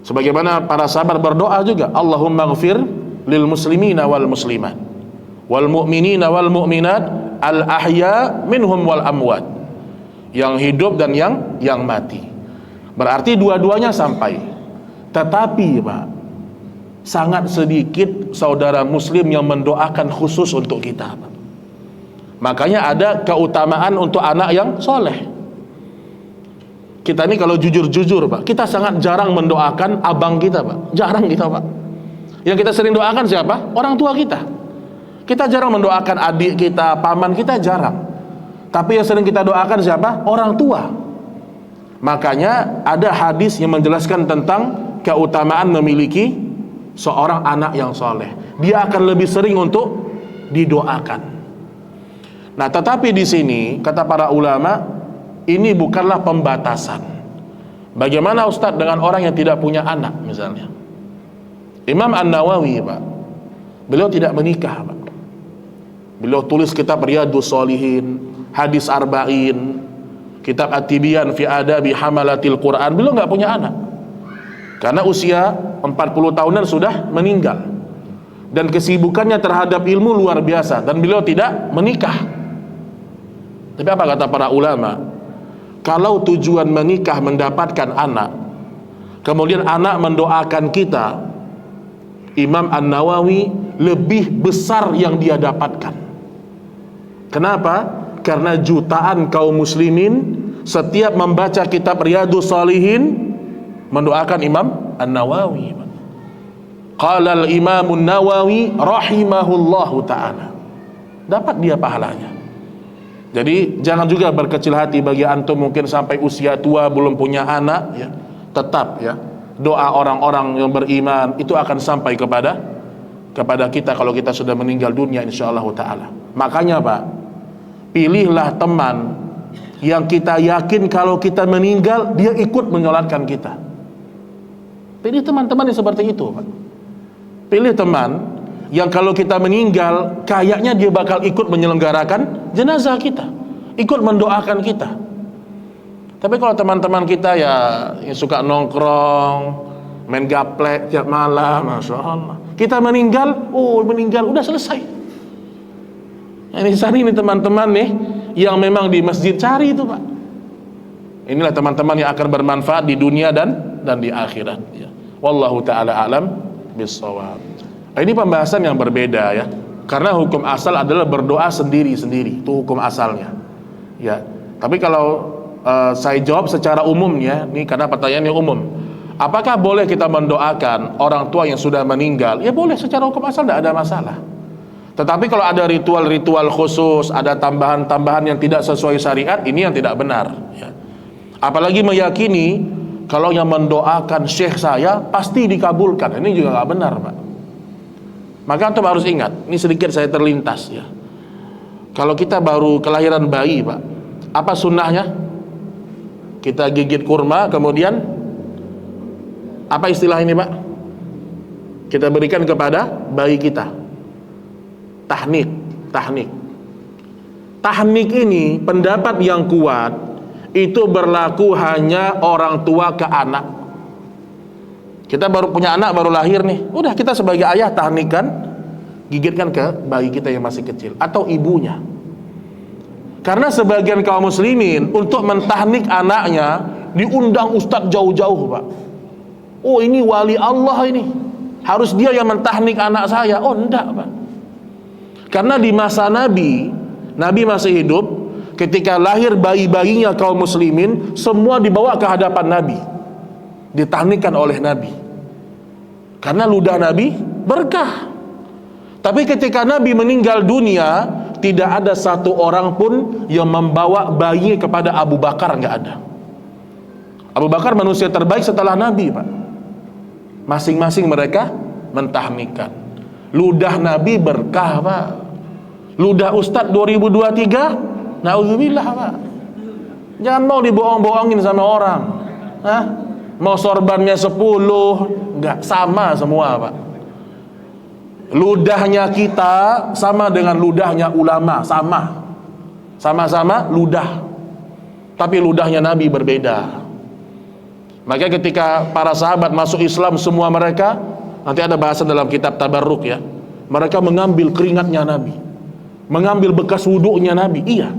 Sebagaimana para sahabat berdoa juga, Allahumma ghfir lil muslimina wal muslimat wal mu'minina wal mu'minat al ahya minhum wal amwat, yang hidup dan yang mati. Berarti dua-duanya sampai. Tetapi Pak, sangat sedikit saudara muslim yang mendoakan khusus untuk kita, Pak. Makanya ada keutamaan untuk anak yang soleh. Kita ini kalau jujur-jujur Pak, kita sangat jarang mendoakan abang kita Pak. Jarang kita Pak. Yang kita sering doakan siapa? Orang tua kita. Kita jarang mendoakan adik kita, paman kita, jarang. Tapi yang sering kita doakan siapa? Orang tua. Makanya ada hadis yang menjelaskan tentang keutamaan memiliki seorang anak yang soleh. Dia akan lebih sering untuk didoakan. Nah, tetapi di sini kata para ulama, ini bukanlah pembatasan. Bagaimana Ustadz dengan orang yang tidak punya anak misalnya? Imam An-Nawawi Pak, beliau tidak menikah Pak. Beliau tulis kitab Riyadhus Shalihin, hadis Arba'in, kitab At-Tibyan fi Adabi Hamalatil Quran. Beliau nggak punya anak karena usia 40 tahunan sudah meninggal, dan kesibukannya terhadap ilmu luar biasa, dan beliau tidak menikah. Tapi apa kata para ulama? Kalau tujuan menikah mendapatkan anak, kemudian anak mendoakan kita, Imam An-Nawawi lebih besar yang dia dapatkan. Kenapa? Karena jutaan kaum muslimin setiap membaca kitab Riyadhus Shalihin mendoakan Imam An-Nawawi. Qala al-Imam An-Nawawi rahimahullahu ta'ala. Dapat dia pahalanya. Jadi jangan juga berkecil hati bagi antum mungkin sampai usia tua belum punya anak ya. Tetap ya, doa orang-orang yang beriman itu akan sampai kepada kita kalau kita sudah meninggal dunia insyaallah taala. Makanya Pak, pilihlah teman yang kita yakin kalau kita meninggal dia ikut menyolatkan kita. Pilih teman-teman yang seperti itu Pak. Pilih teman yang kalau kita meninggal kayaknya dia bakal ikut menyelenggarakan jenazah kita, ikut mendoakan kita. Tapi kalau teman-teman kita ya yang suka nongkrong, main gaplek tiap malam, Masya Allah, kita meninggal, meninggal udah selesai. Ini cari ini teman-teman nih yang memang di masjid, cari itu Pak. Inilah teman-teman yang akan bermanfaat di dunia dan di akhirat ya. Wallahu ta'ala alam bissawab. Ini pembahasan yang berbeda ya, karena hukum asal adalah berdoa sendiri-sendiri, itu hukum asalnya ya. Tapi kalau saya jawab secara umumnya, ini karena pertanyaannya umum, apakah boleh kita mendoakan orang tua yang sudah meninggal? Ya boleh, secara hukum asal tidak ada masalah. Tetapi kalau ada ritual-ritual khusus, ada tambahan-tambahan yang tidak sesuai syariat, ini yang tidak benar ya. Apalagi meyakini kalau yang mendoakan syekh saya pasti dikabulkan, ini juga nggak benar Pak. Maka antum harus ingat, ini sedikit saya terlintas ya. Kalau kita baru kelahiran bayi Pak, apa sunnahnya? Kita gigit kurma, kemudian apa istilah ini Pak? kita berikan kepada bayi kita. Tahnik. Tahnik ini pendapat yang kuat itu berlaku hanya orang tua ke anak. Kita baru punya anak, baru lahir nih, udah kita sebagai ayah tahnikan, gigitkan ke bayi kita yang masih kecil atau ibunya. Karena sebagian kaum muslimin untuk mentahnik anaknya diundang ustadz jauh-jauh, Pak. Oh, ini wali Allah ini, harus dia yang mentahnik anak saya. Oh, enggak, Pak. Karena di masa Nabi masih hidup, ketika lahir bayi-bayinya kaum muslimin, semua dibawa ke hadapan Nabi, ditahnikkan oleh Nabi. Karena ludah Nabi berkah. Tapi ketika Nabi meninggal dunia, tidak ada satu orang pun yang membawa bayi kepada Abu Bakar, nggak ada. Abu Bakar manusia terbaik setelah Nabi, Pak. Masing-masing mereka mentahnikkan. Ludah Nabi berkah, Pak. Ludah Ustadz 2023, na'udzubillah, Pak. Jangan mau dibohong-bohongin sama orang. Hah? Mau sorbannya 10, enggak, sama semua, Pak. Ludahnya kita sama dengan ludahnya ulama, sama-sama ludah. Tapi ludahnya Nabi berbeda. Maka ketika para sahabat masuk Islam semua mereka, nanti ada bahasan dalam kitab Tabarruk ya, mereka mengambil keringatnya Nabi, mengambil bekas wuduknya Nabi. Iya,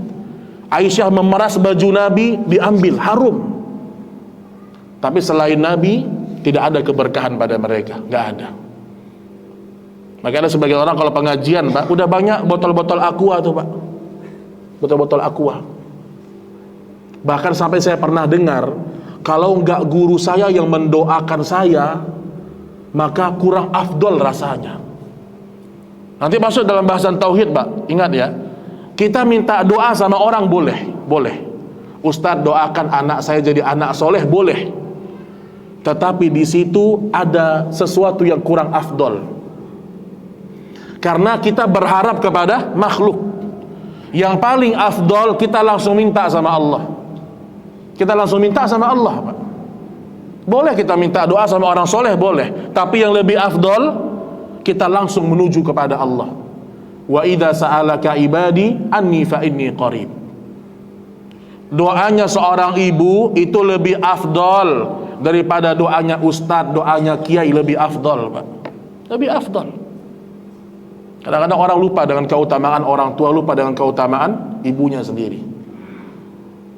Aisyah memeras baju Nabi, diambil, harum. Tapi selain Nabi tidak ada keberkahan pada mereka, nggak ada. Maka ada sebagian orang kalau pengajian, Pak, udah banyak botol-botol aqua tuh, Pak, botol-botol aqua. Bahkan sampai saya pernah dengar, kalau nggak guru saya yang mendoakan saya, maka kurang afdol rasanya. Nanti masuk dalam bahasan tauhid, Pak. Ingat ya, kita minta doa sama orang boleh. Ustadz doakan anak saya jadi anak soleh, boleh. Tetapi di situ ada sesuatu yang kurang afdol. Karena kita berharap kepada makhluk. Yang paling afdol kita langsung minta sama Allah. Kita langsung minta sama Allah, Pak. Boleh kita minta doa sama orang soleh, boleh. Tapi yang lebih afdol, kita langsung menuju kepada Allah. Wa idza sa'alaka ibadi anni fa inni qarib. Doanya seorang ibu itu lebih afdol daripada doanya ustadz, doanya kiai, lebih afdol, Pak. Lebih afdol. Kadang-kadang orang lupa dengan keutamaan orang tua, lupa dengan keutamaan ibunya sendiri.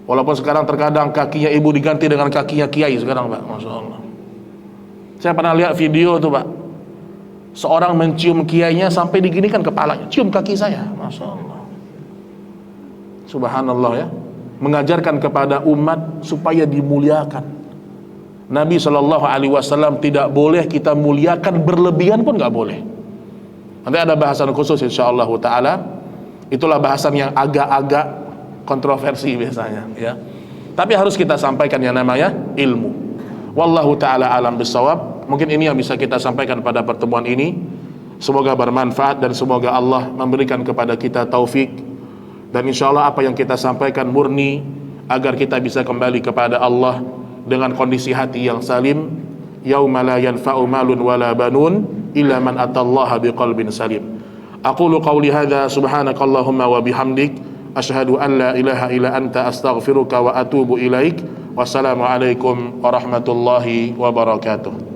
Walaupun sekarang terkadang kakinya ibu diganti dengan kakinya kiai sekarang, Pak. Masya Allah. Saya pernah lihat video tuh, Pak. Seorang mencium kiainya sampai diginikan kepalanya, cium kaki saya. Masya Allah. Subhanallah ya. Mengajarkan kepada umat supaya dimuliakan. Nabi SAW tidak boleh kita muliakan, berlebihan pun nggak boleh. Nanti ada bahasan khusus insyaallah ta'ala. Itulah bahasan yang agak-agak kontroversi biasanya ya. Tapi harus kita sampaikan yang namanya ilmu. Wallahu ta'ala alam bisawab. Mungkin ini yang bisa kita sampaikan pada pertemuan ini. Semoga bermanfaat dan semoga Allah memberikan kepada kita taufik. Dan insyaallah apa yang kita sampaikan murni, agar kita bisa kembali kepada Allah dengan kondisi hati yang salim. Yauma la yanfa'u malun wala banun illa man atallaha biqalbin salim. Aqulu qawli hadza subhanakallahumma wa bihamdik asyhadu an la ilaha illa anta astaghfiruka wa atubu ilaik. Wassalamu alaikum warahmatullahi wabarakatuh.